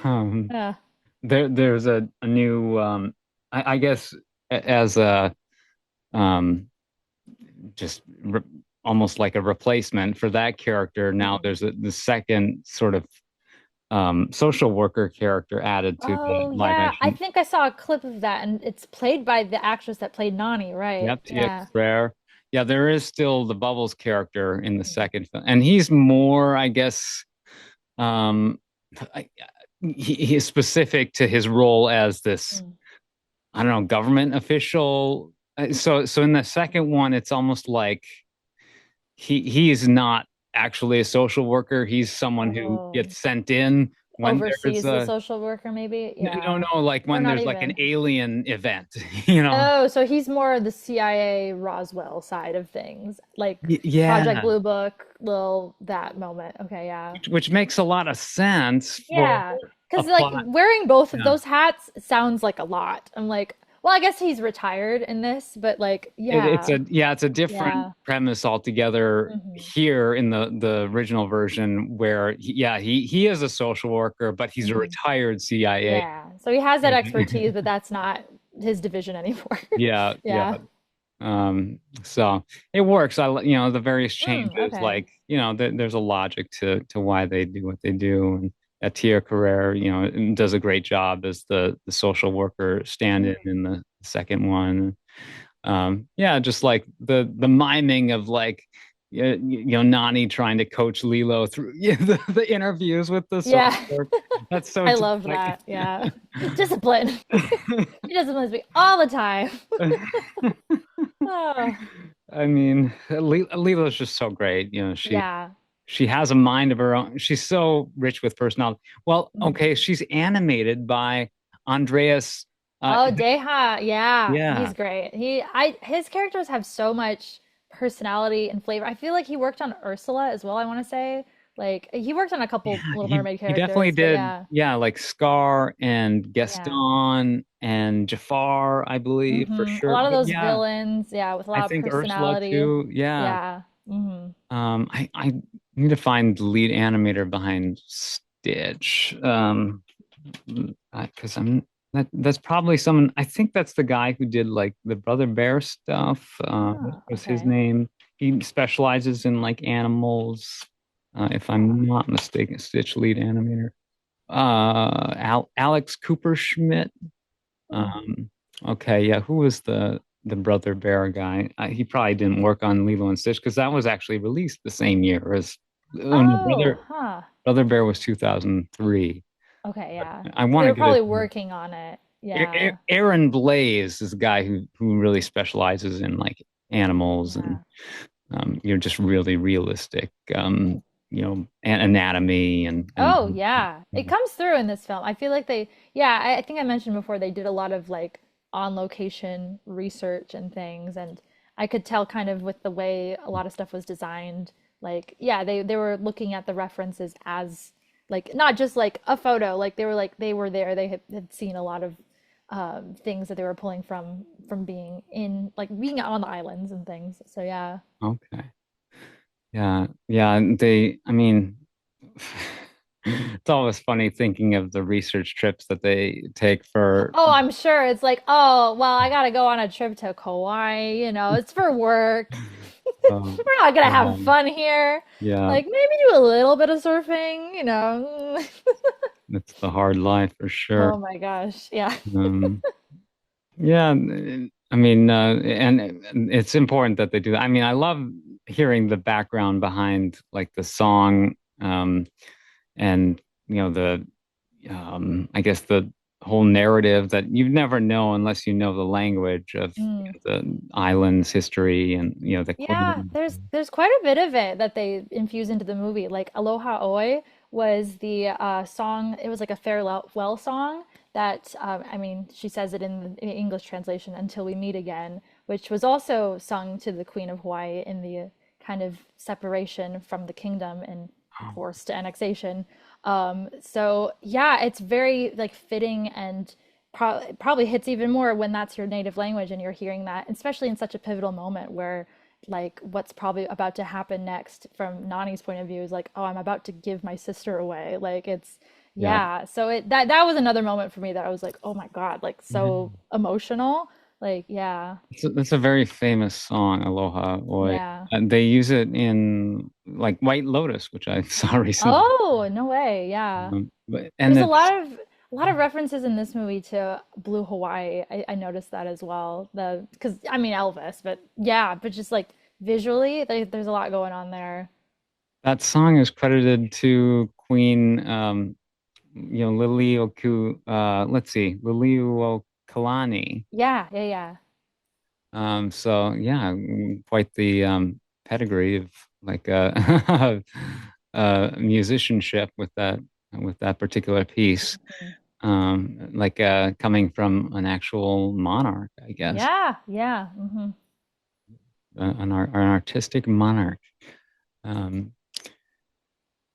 Speaker 1: Um,
Speaker 2: Yeah.
Speaker 1: there's a new I guess as a um just re almost like a replacement for that character. Now
Speaker 2: Mm.
Speaker 1: there's the second sort of social worker character added to the
Speaker 2: Oh
Speaker 1: live
Speaker 2: yeah, I
Speaker 1: action.
Speaker 2: think I saw a clip of that, and it's played by the actress that played Nani, right?
Speaker 1: Yep, Tia
Speaker 2: Yeah.
Speaker 1: Rare. Yeah, there is still the Bubbles character in the
Speaker 2: Mm.
Speaker 1: second film, and he's more, I guess, um, I, he is specific to his role as this,
Speaker 2: Mm.
Speaker 1: I don't know, government official. So in the second one, it's almost like he is not actually a social worker. He's someone who
Speaker 2: Oh,
Speaker 1: gets sent in when there's
Speaker 2: oversees the
Speaker 1: a
Speaker 2: social worker, maybe?
Speaker 1: no,
Speaker 2: Yeah.
Speaker 1: no, like
Speaker 2: Or
Speaker 1: when
Speaker 2: not
Speaker 1: there's like an
Speaker 2: even.
Speaker 1: alien event, you know.
Speaker 2: Oh, so he's more the CIA Roswell side of things, like Project
Speaker 1: Yeah,
Speaker 2: Blue Book, little that moment. Okay, yeah.
Speaker 1: which makes a lot of sense for
Speaker 2: Yeah.
Speaker 1: a
Speaker 2: Because like
Speaker 1: plot.
Speaker 2: wearing both of
Speaker 1: Yeah.
Speaker 2: those hats sounds like a lot. I'm like, well, I guess he's retired in this, but like, yeah,
Speaker 1: It's a different
Speaker 2: yeah.
Speaker 1: premise altogether
Speaker 2: Hmm.
Speaker 1: here in the original version where he is a social worker, but he's a
Speaker 2: Hmm.
Speaker 1: retired CIA.
Speaker 2: Yeah. So he has that expertise, but that's not his division anymore.
Speaker 1: Yeah, yeah.
Speaker 2: Yeah.
Speaker 1: So it works. The various
Speaker 2: Mm,
Speaker 1: changes,
Speaker 2: okay.
Speaker 1: like, there's a logic to why they do what they do. And Tia Carrere, does a great job as the social worker stand-in
Speaker 2: Mm.
Speaker 1: in the second one. Yeah, just like the miming of like, Nani trying to coach Lilo through the interviews with the social
Speaker 2: Yeah.
Speaker 1: worker. That's so
Speaker 2: I
Speaker 1: just
Speaker 2: love
Speaker 1: like
Speaker 2: that. Yeah. Discipline. He disciplines me all the time. Oh,
Speaker 1: I mean, Lila's just so great.
Speaker 2: yeah.
Speaker 1: She has a mind of her own. She's so rich with personality. Well,
Speaker 2: Mhm.
Speaker 1: okay, she's animated by Andreas.
Speaker 2: Oh, Deha. Yeah,
Speaker 1: Yeah,
Speaker 2: he's great. His characters have so much personality and flavor. I feel like he worked on Ursula as well, I want to say. Like he worked on a couple
Speaker 1: yeah,
Speaker 2: Little
Speaker 1: he
Speaker 2: Mermaid
Speaker 1: he definitely
Speaker 2: characters, but
Speaker 1: did.
Speaker 2: yeah.
Speaker 1: Yeah, like Scar and
Speaker 2: Yeah.
Speaker 1: Gaston and Jafar, I believe for
Speaker 2: A
Speaker 1: sure.
Speaker 2: lot of
Speaker 1: But
Speaker 2: those
Speaker 1: yeah,
Speaker 2: villains, yeah, with a
Speaker 1: I
Speaker 2: lot of
Speaker 1: think Ursula
Speaker 2: personality.
Speaker 1: too. Yeah.
Speaker 2: Yeah.
Speaker 1: I need to find the lead animator behind Stitch. Because that's probably someone. I think that's the guy who did like the Brother Bear stuff. What
Speaker 2: Oh,
Speaker 1: was his
Speaker 2: okay.
Speaker 1: name? He specializes in like animals. If
Speaker 2: Oh.
Speaker 1: I'm not mistaken, Stitch lead animator. Alex Cooper Schmidt.
Speaker 2: Hmm.
Speaker 1: Um, okay, yeah. Who was the Brother Bear guy? He probably didn't work on Lilo and Stitch because that was actually released the same year as. Oh no,
Speaker 2: Oh, huh.
Speaker 1: Brother Bear was 2003.
Speaker 2: Okay,
Speaker 1: But
Speaker 2: yeah.
Speaker 1: I
Speaker 2: So
Speaker 1: want
Speaker 2: they
Speaker 1: to
Speaker 2: were
Speaker 1: get it.
Speaker 2: probably working on it. Yeah.
Speaker 1: Aaron Blaze is the guy who really specializes in like animals and
Speaker 2: Yeah.
Speaker 1: just really realistic anatomy and
Speaker 2: Oh, yeah. It comes through in this film. I feel like yeah, I think I mentioned before they did a lot of like on location research and things. And I could tell kind of with the way a lot of stuff was designed. Like, yeah, they were looking at the references as like not just like a photo, like they were there. They had seen a lot of things that they were pulling from being in like being on the islands and things. So yeah.
Speaker 1: Okay. Yeah, yeah, and I mean, it's always funny thinking of the research trips that they take for.
Speaker 2: Oh, I'm sure it's like, oh, well, I gotta go on a trip to Kauai, it's for work.
Speaker 1: um,
Speaker 2: We're not gonna have
Speaker 1: um,
Speaker 2: fun here.
Speaker 1: yeah,
Speaker 2: Like maybe do a little bit of surfing.
Speaker 1: it's the hard life for sure.
Speaker 2: Oh my gosh. Yeah.
Speaker 1: Um, yeah, I mean, and it's important that they do that. I mean, I love hearing the background behind like the song, and the I guess whole narrative that you'd never know unless you know the language of
Speaker 2: Mm.
Speaker 1: the island's history and the
Speaker 2: Yeah,
Speaker 1: queen.
Speaker 2: there's quite a bit of it that they infuse into the movie. Like Aloha Oi was the song. It was like a farewell song that I mean, she says it in the English translation, "Until we meet again," which was also sung to the Queen of Hawaii in the kind of separation from the kingdom and
Speaker 1: Oh,
Speaker 2: forced annexation. So yeah, it's very like fitting and probably hits even more when that's your native language and you're hearing that, especially in such a pivotal moment where like what's probably about to happen next from Nani's point of view is like, oh, I'm about to give my sister away. Like it's
Speaker 1: yeah.
Speaker 2: yeah. So that was another moment for me that I was like, oh my God, like so
Speaker 1: Mhm.
Speaker 2: emotional. Like yeah.
Speaker 1: It's a very famous song, Aloha Oi.
Speaker 2: Yeah.
Speaker 1: And they use it in like White Lotus, which I saw recently.
Speaker 2: Oh, no way. Yeah.
Speaker 1: But and
Speaker 2: There's
Speaker 1: it's
Speaker 2: a lot of references in this movie to Blue Hawaii. I noticed that as well. The because I mean Elvis, but yeah, but just like visually, there's a lot going on there.
Speaker 1: that song is credited to Queen Liliuoku let's see, Liliuokalani.
Speaker 2: Yeah, yeah, yeah.
Speaker 1: So yeah, quite the pedigree of like musicianship with that particular piece.
Speaker 2: Mhm.
Speaker 1: Like coming from an actual monarch, I guess,
Speaker 2: Yeah, yeah.
Speaker 1: an artistic monarch. Um,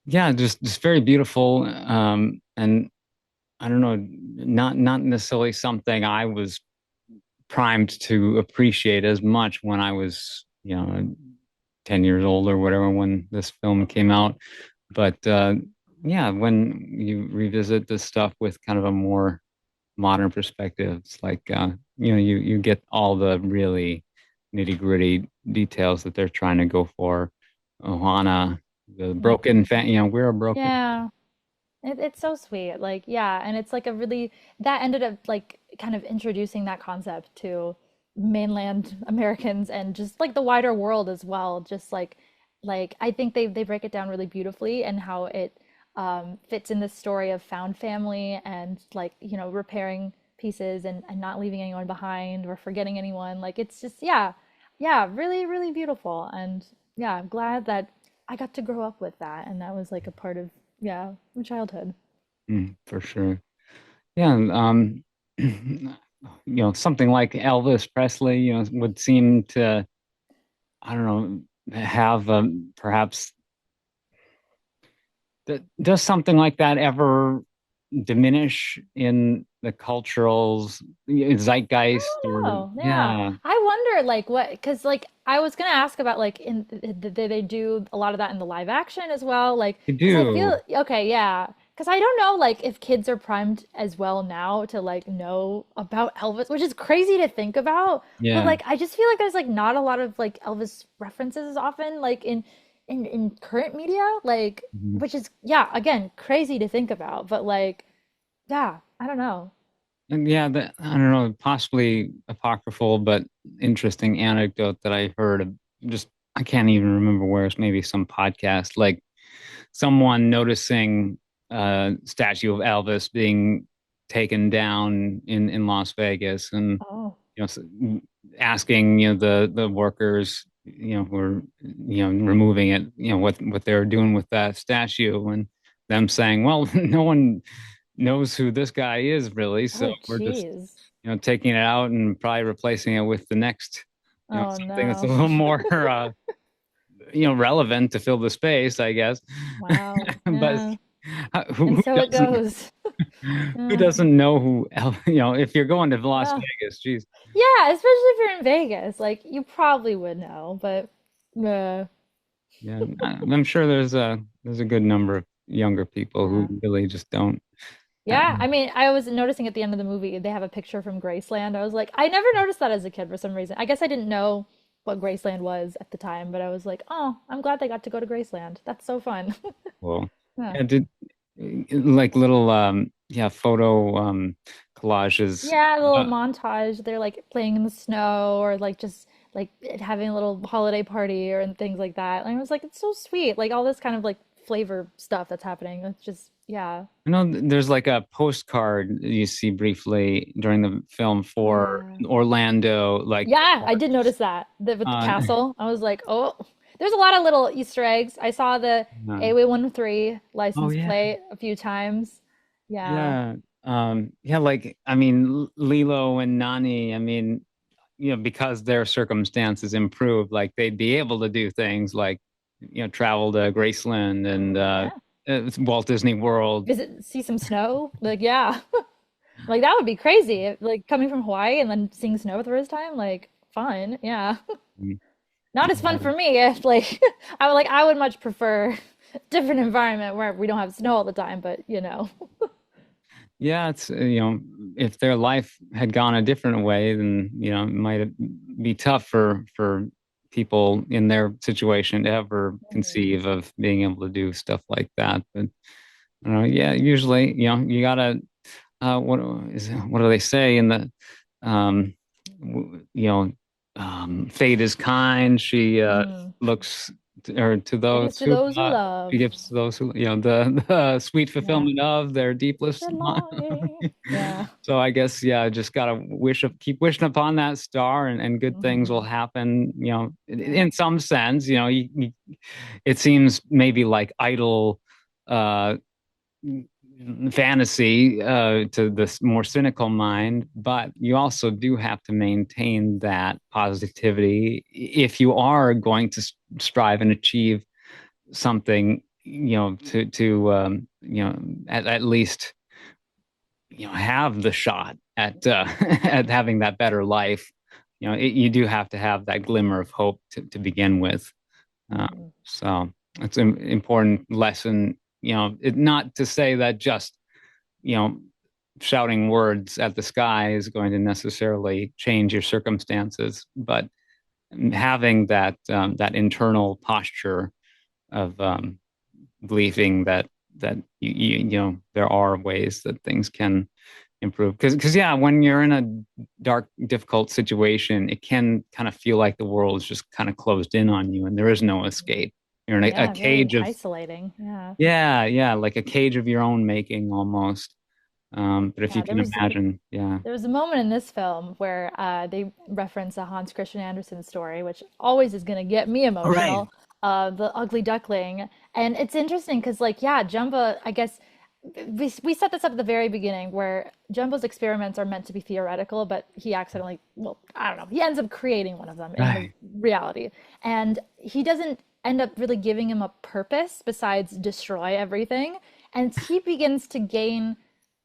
Speaker 1: yeah, just very beautiful. And I don't know, not necessarily something I was primed to appreciate as much when I was, 10 years old or whatever when this film came out. But yeah, when you revisit this stuff with kind of a more modern perspective, it's like you get all the really nitty-gritty details that they're trying to go for. Ohana, the broken
Speaker 2: Hmm.
Speaker 1: fan, we're a broken.
Speaker 2: Yeah. It's so sweet. Like, yeah, and it's like a really that ended up like kind of introducing that concept to mainland Americans and just like the wider world as well. Just like I think they break it down really beautifully and how it fits in this story of found family and like, you know, repairing pieces and not leaving anyone behind or forgetting anyone. Like it's just yeah, yeah, really, really beautiful. And yeah, I'm glad that I got to grow up with that and that was like a part of yeah, my childhood.
Speaker 1: For sure. Yeah, and, something like Elvis Presley, would seem to, I don't know, have perhaps does something like that ever diminish in the cultural zeitgeist or
Speaker 2: Oh, yeah.
Speaker 1: yeah,
Speaker 2: I wonder like what because like I was gonna ask about like in did they do a lot of that in the live action as well? Like
Speaker 1: they
Speaker 2: because I
Speaker 1: do.
Speaker 2: feel okay, yeah. Because I don't know like if kids are primed as well now to like know about Elvis, which is crazy to think about. But
Speaker 1: Yeah.
Speaker 2: like I just feel like there's like not a lot of like Elvis references often like in current media, like
Speaker 1: Mhm.
Speaker 2: which is yeah, again, crazy to think about. But like yeah, I don't know.
Speaker 1: And yeah, I don't know, possibly apocryphal, but interesting anecdote that I heard of just I can't even remember where it's maybe some podcast, like someone noticing a statue of Elvis being taken down in Las Vegas and
Speaker 2: Oh.
Speaker 1: asking the workers who are removing it what they were doing with that statue and them saying, well, no one knows who this guy is really, so
Speaker 2: Oh,
Speaker 1: we're just
Speaker 2: jeez.
Speaker 1: taking it out and probably replacing it with the next
Speaker 2: Oh
Speaker 1: something that's
Speaker 2: no.
Speaker 1: a little more relevant to fill the space, I guess.
Speaker 2: Wow.
Speaker 1: But
Speaker 2: Yeah. And
Speaker 1: who
Speaker 2: so it
Speaker 1: doesn't
Speaker 2: goes.
Speaker 1: who
Speaker 2: Yeah.
Speaker 1: doesn't know if you're going to Las
Speaker 2: Yeah.
Speaker 1: Vegas, geez.
Speaker 2: Yeah, especially if you're in Vegas. Like you probably would know, but
Speaker 1: Yeah, I'm sure there's a good number of younger people who
Speaker 2: yeah.
Speaker 1: really just don't. Uh,
Speaker 2: Yeah, I mean, I was noticing at the end of the movie, they have a picture from Graceland. I was like, I never noticed that as a kid for some reason. I guess I didn't know what Graceland was at the time, but I was like, oh, I'm glad they got to go to Graceland. That's so fun.
Speaker 1: well,
Speaker 2: Yeah.
Speaker 1: yeah, did like little photo collages.
Speaker 2: Yeah, a little
Speaker 1: Uh,
Speaker 2: montage. They're like playing in the snow or like just like having a little holiday party or and things like that. And I was like, it's so sweet. Like all this kind of like flavor stuff that's happening. It's just, yeah.
Speaker 1: I know there's like a postcard you see briefly during the film for
Speaker 2: Yeah.
Speaker 1: Orlando, like
Speaker 2: Yeah, I did notice that with the
Speaker 1: uh,
Speaker 2: castle. I was like, oh, there's a lot of little Easter eggs. I saw the
Speaker 1: uh,
Speaker 2: A13
Speaker 1: oh
Speaker 2: license
Speaker 1: yeah,
Speaker 2: plate a few times. Yeah.
Speaker 1: yeah, yeah. Like I mean, Lilo and Nani. I mean, because their circumstances improved, like they'd be able to do things like, travel to Graceland and
Speaker 2: Yeah.
Speaker 1: Walt Disney World.
Speaker 2: Visit, see some snow. Like, yeah. Like that would be crazy. Like coming from Hawaii and then seeing snow for the first time, like fun. Yeah.
Speaker 1: Mm,
Speaker 2: Not as fun
Speaker 1: yeah.
Speaker 2: for me if like I would much prefer different environment where we don't have snow all the time, but you know.
Speaker 1: Yeah, it's if their life had gone a different way, then it might be tough for people in their situation to ever
Speaker 2: Mhm.
Speaker 1: conceive of being able to do stuff like that. But yeah, usually you gotta what do they say in the um fate is kind. She
Speaker 2: Mm.
Speaker 1: looks to
Speaker 2: It
Speaker 1: those
Speaker 2: gives to
Speaker 1: who
Speaker 2: those who
Speaker 1: she
Speaker 2: love.
Speaker 1: gives to those who the sweet
Speaker 2: Yeah.
Speaker 1: fulfillment of their deepest
Speaker 2: They're longing. Yeah.
Speaker 1: so I guess, yeah, just gotta keep wishing upon that star, and good things will
Speaker 2: Hmm.
Speaker 1: happen.
Speaker 2: Yeah.
Speaker 1: In some sense, it seems maybe like idle uh, fantasy to this more cynical mind, but you also do have to maintain that positivity if you are going to strive and achieve something. To at least have the shot at at having that better life. You do have to have that glimmer of hope to begin with.
Speaker 2: Hmm.
Speaker 1: So it's an important lesson. Not to say that just you know shouting words at the sky is going to necessarily change your circumstances, but having that internal posture of believing that there are ways that things can improve. Because yeah, when you're in a dark, difficult situation, it can kind of feel like the world is just kind of closed in on you and there is no escape. You're in a
Speaker 2: Yeah, very
Speaker 1: cage of,
Speaker 2: isolating. Yeah.
Speaker 1: yeah, like a cage of your own making almost. But if you
Speaker 2: Yeah,
Speaker 1: can imagine, yeah.
Speaker 2: there was a moment in this film where they reference a Hans Christian Andersen story, which always is going to get me
Speaker 1: All right.
Speaker 2: emotional, The Ugly Duckling. And it's interesting because, like, yeah, Jumbo, I guess we set this up at the very beginning where Jumbo's experiments are meant to be theoretical, but he accidentally, well, I don't know, he ends up creating one of them in the
Speaker 1: Right.
Speaker 2: reality. And he doesn't end up really giving him a purpose besides destroy everything. And he begins to gain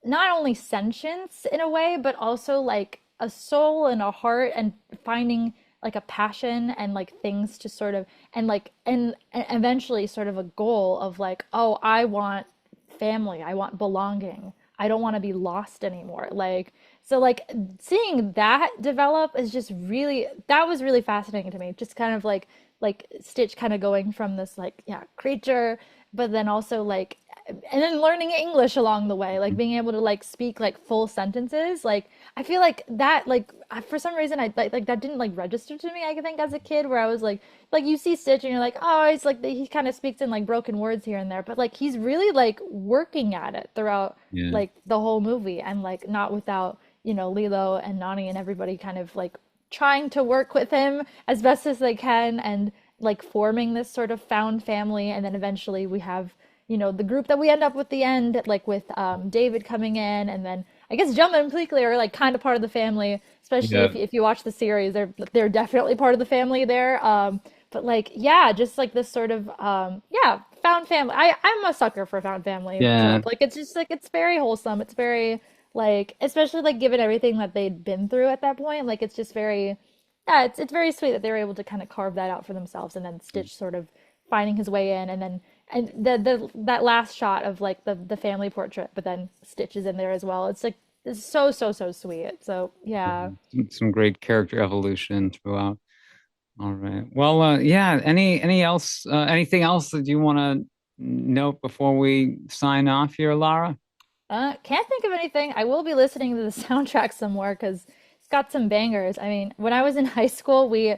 Speaker 2: not only sentience in a way, but also like a soul and a heart and finding like a passion and like things to sort of and eventually sort of a goal of like, oh, I want family, I want belonging. I don't want to be lost anymore. Like so like seeing that develop is just really that was really fascinating to me. Just kind of like Stitch kind of going from this like yeah, creature but then also like and then learning English along the way, like being able to like speak like full sentences. Like I feel like that like for some reason I like that didn't like register to me, I think as a kid where I was like you see Stitch and you're like, oh, it's like he kind of speaks in like broken words here and there, but like he's really like working at it throughout
Speaker 1: Yeah.
Speaker 2: like the whole movie and like not without, Lilo and Nani and everybody kind of like trying to work with him as best as they can and like forming this sort of found family and then eventually we have the group that we end up with the end, like with David coming in, and then I guess Jumba and Pleakley are like kind of part of the family, especially
Speaker 1: Yeah.
Speaker 2: if you watch the series, they're definitely part of the family there. But like yeah, just like this sort of yeah, found family. I'm a sucker for found family
Speaker 1: Yeah.
Speaker 2: trope. Like it's just like it's very wholesome. It's very like especially like given everything that they'd been through at that point, like it's just very yeah, it's very sweet that they were able to kind of carve that out for themselves and then Stitch sort of finding his way in and then and the that last shot of like the family portrait, but then Stitch is in there as well. It's like it's so sweet. So yeah.
Speaker 1: Some great character evolution throughout. All right. Well, yeah. Anything else that you want to note before we sign off here, Lara?
Speaker 2: Can't think of anything. I will be listening to the soundtrack some more because it's got some bangers. I mean, when I was in high school, we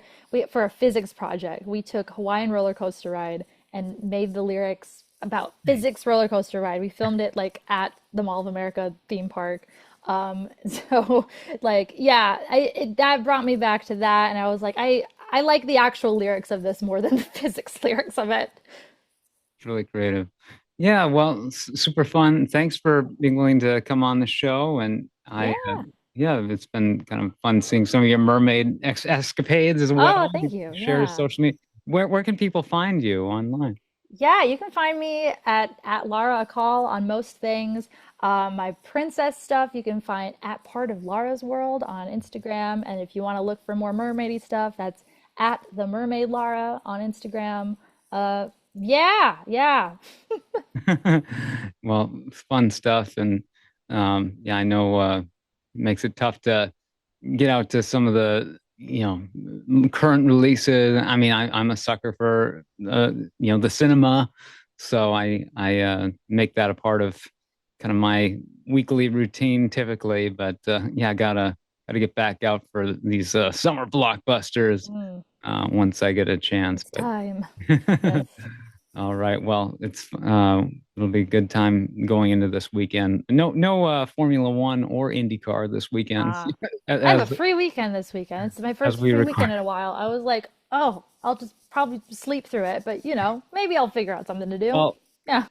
Speaker 2: for a physics project, we took Hawaiian roller coaster ride and made the lyrics about
Speaker 1: Nice.
Speaker 2: physics roller coaster ride. We filmed it like at the Mall of America theme park. So like yeah, that brought me back to that, and I was like, I like the actual lyrics of this more than the physics lyrics of it.
Speaker 1: It's really creative. Yeah, well, super fun. Thanks for being willing to come on the show. And
Speaker 2: Yeah.
Speaker 1: yeah, it's been kind of fun seeing some of your mermaid ex escapades as well.
Speaker 2: Oh, thank you.
Speaker 1: Share
Speaker 2: Yeah.
Speaker 1: social media. Where can people find you online?
Speaker 2: Yeah, you can find me at Lara Akal on most things. My princess stuff you can find at Part of Lara's World on Instagram, and if you want to look for more mermaidy stuff, that's at the Mermaid Lara on Instagram. Yeah, yeah.
Speaker 1: Well, fun stuff. And yeah, I know it makes it tough to get out to some of the, current releases. I mean, I'm a sucker for, the cinema. So I make that a part of kind of my weekly routine typically. But yeah, gotta get back out for these summer blockbusters
Speaker 2: Mm,
Speaker 1: once I get a chance.
Speaker 2: it's
Speaker 1: But
Speaker 2: time. Yes.
Speaker 1: all right. Well, it'll be a good time going into this weekend. No Formula One or IndyCar this weekend
Speaker 2: Ah, I have a
Speaker 1: as
Speaker 2: free weekend this weekend. It's my
Speaker 1: as
Speaker 2: first
Speaker 1: we
Speaker 2: free
Speaker 1: record.
Speaker 2: weekend in a while. I was like, oh, I'll just probably sleep through it, but maybe I'll figure out something to do.
Speaker 1: Well,
Speaker 2: Yeah,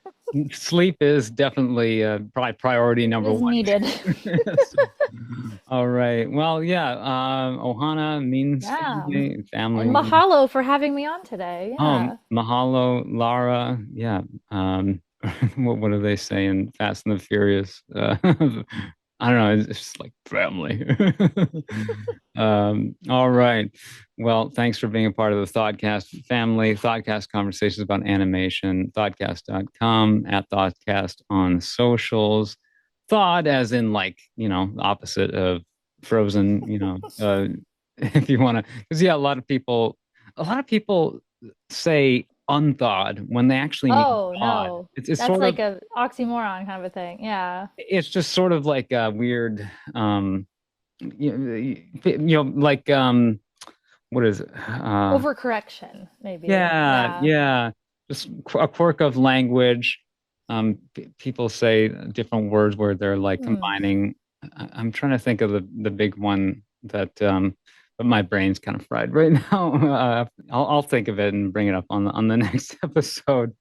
Speaker 1: sleep is definitely probably priority
Speaker 2: it
Speaker 1: number
Speaker 2: is
Speaker 1: one.
Speaker 2: needed.
Speaker 1: So, all right. Well, yeah. Ohana means
Speaker 2: Yeah.
Speaker 1: family.
Speaker 2: And
Speaker 1: Family.
Speaker 2: mahalo for having me on today. Yeah.
Speaker 1: Mahalo, Lara. Yeah. What do they say in Fast and the Furious? I don't know. It's just like family. All right. Well, thanks for being a part of the Thoughtcast family. Thoughtcast conversations about animation. Thoughtcast.com, at Thoughtcast on socials. Thought as in like, the opposite of frozen, if you want to, because yeah, a lot of people say unthawed when they actually mean
Speaker 2: Oh,
Speaker 1: thawed.
Speaker 2: no.
Speaker 1: It's
Speaker 2: That's
Speaker 1: sort of
Speaker 2: like a oxymoron kind of a thing. Yeah.
Speaker 1: it's just sort of like a weird like what is it?
Speaker 2: Overcorrection, maybe.
Speaker 1: Yeah,
Speaker 2: Yeah.
Speaker 1: yeah, just a quirk of language. People say different words where they're like
Speaker 2: Hmm.
Speaker 1: combining. I'm trying to think of the big one that but my brain's kind of fried right now. I'll think of it and bring it up on the next episode.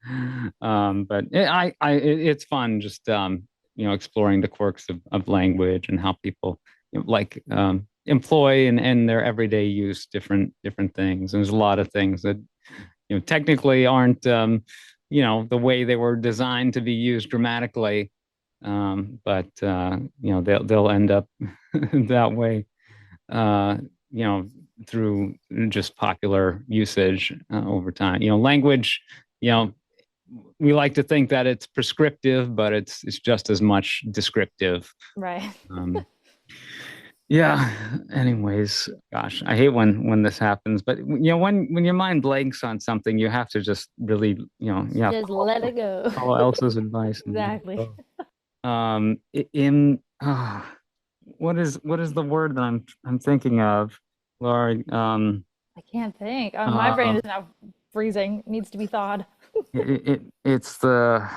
Speaker 1: But it's fun just exploring the quirks of language and how people like employ and their everyday use different things. And there's a lot of things that technically aren't the way they were designed to be used grammatically, but they'll end up that way, uh, you know, through just popular usage over time. Language, you know, we like to think that it's prescriptive, but it's just as much descriptive.
Speaker 2: Right.
Speaker 1: Um, yeah. Anyways, gosh, I hate when this happens, but when your mind blanks on something, you have to just really, yeah,
Speaker 2: Just let it go.
Speaker 1: follow Elsa's advice and let it
Speaker 2: Exactly.
Speaker 1: go. In what is the word that I'm thinking of, Laura?
Speaker 2: I can't think. My brain
Speaker 1: Uh,
Speaker 2: is now freezing. Needs to be thawed.
Speaker 1: it's the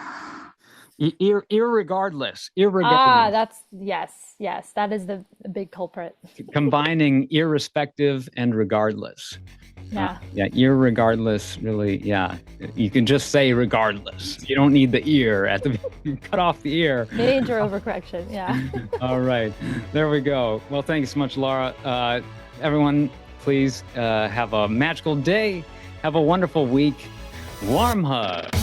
Speaker 2: Ah,
Speaker 1: irregardless,
Speaker 2: that's yes, yes. That is the big culprit.
Speaker 1: combining irrespective and regardless.
Speaker 2: Yeah.
Speaker 1: Yeah, irregardless, really, yeah. You can just say regardless. You don't need the ear at the cut off the ear.
Speaker 2: Major overcorrection. Yeah.
Speaker 1: All right, there we go. Well, thank you so much, Laura. Everyone, please have a magical day. Have a wonderful week. Warm hug.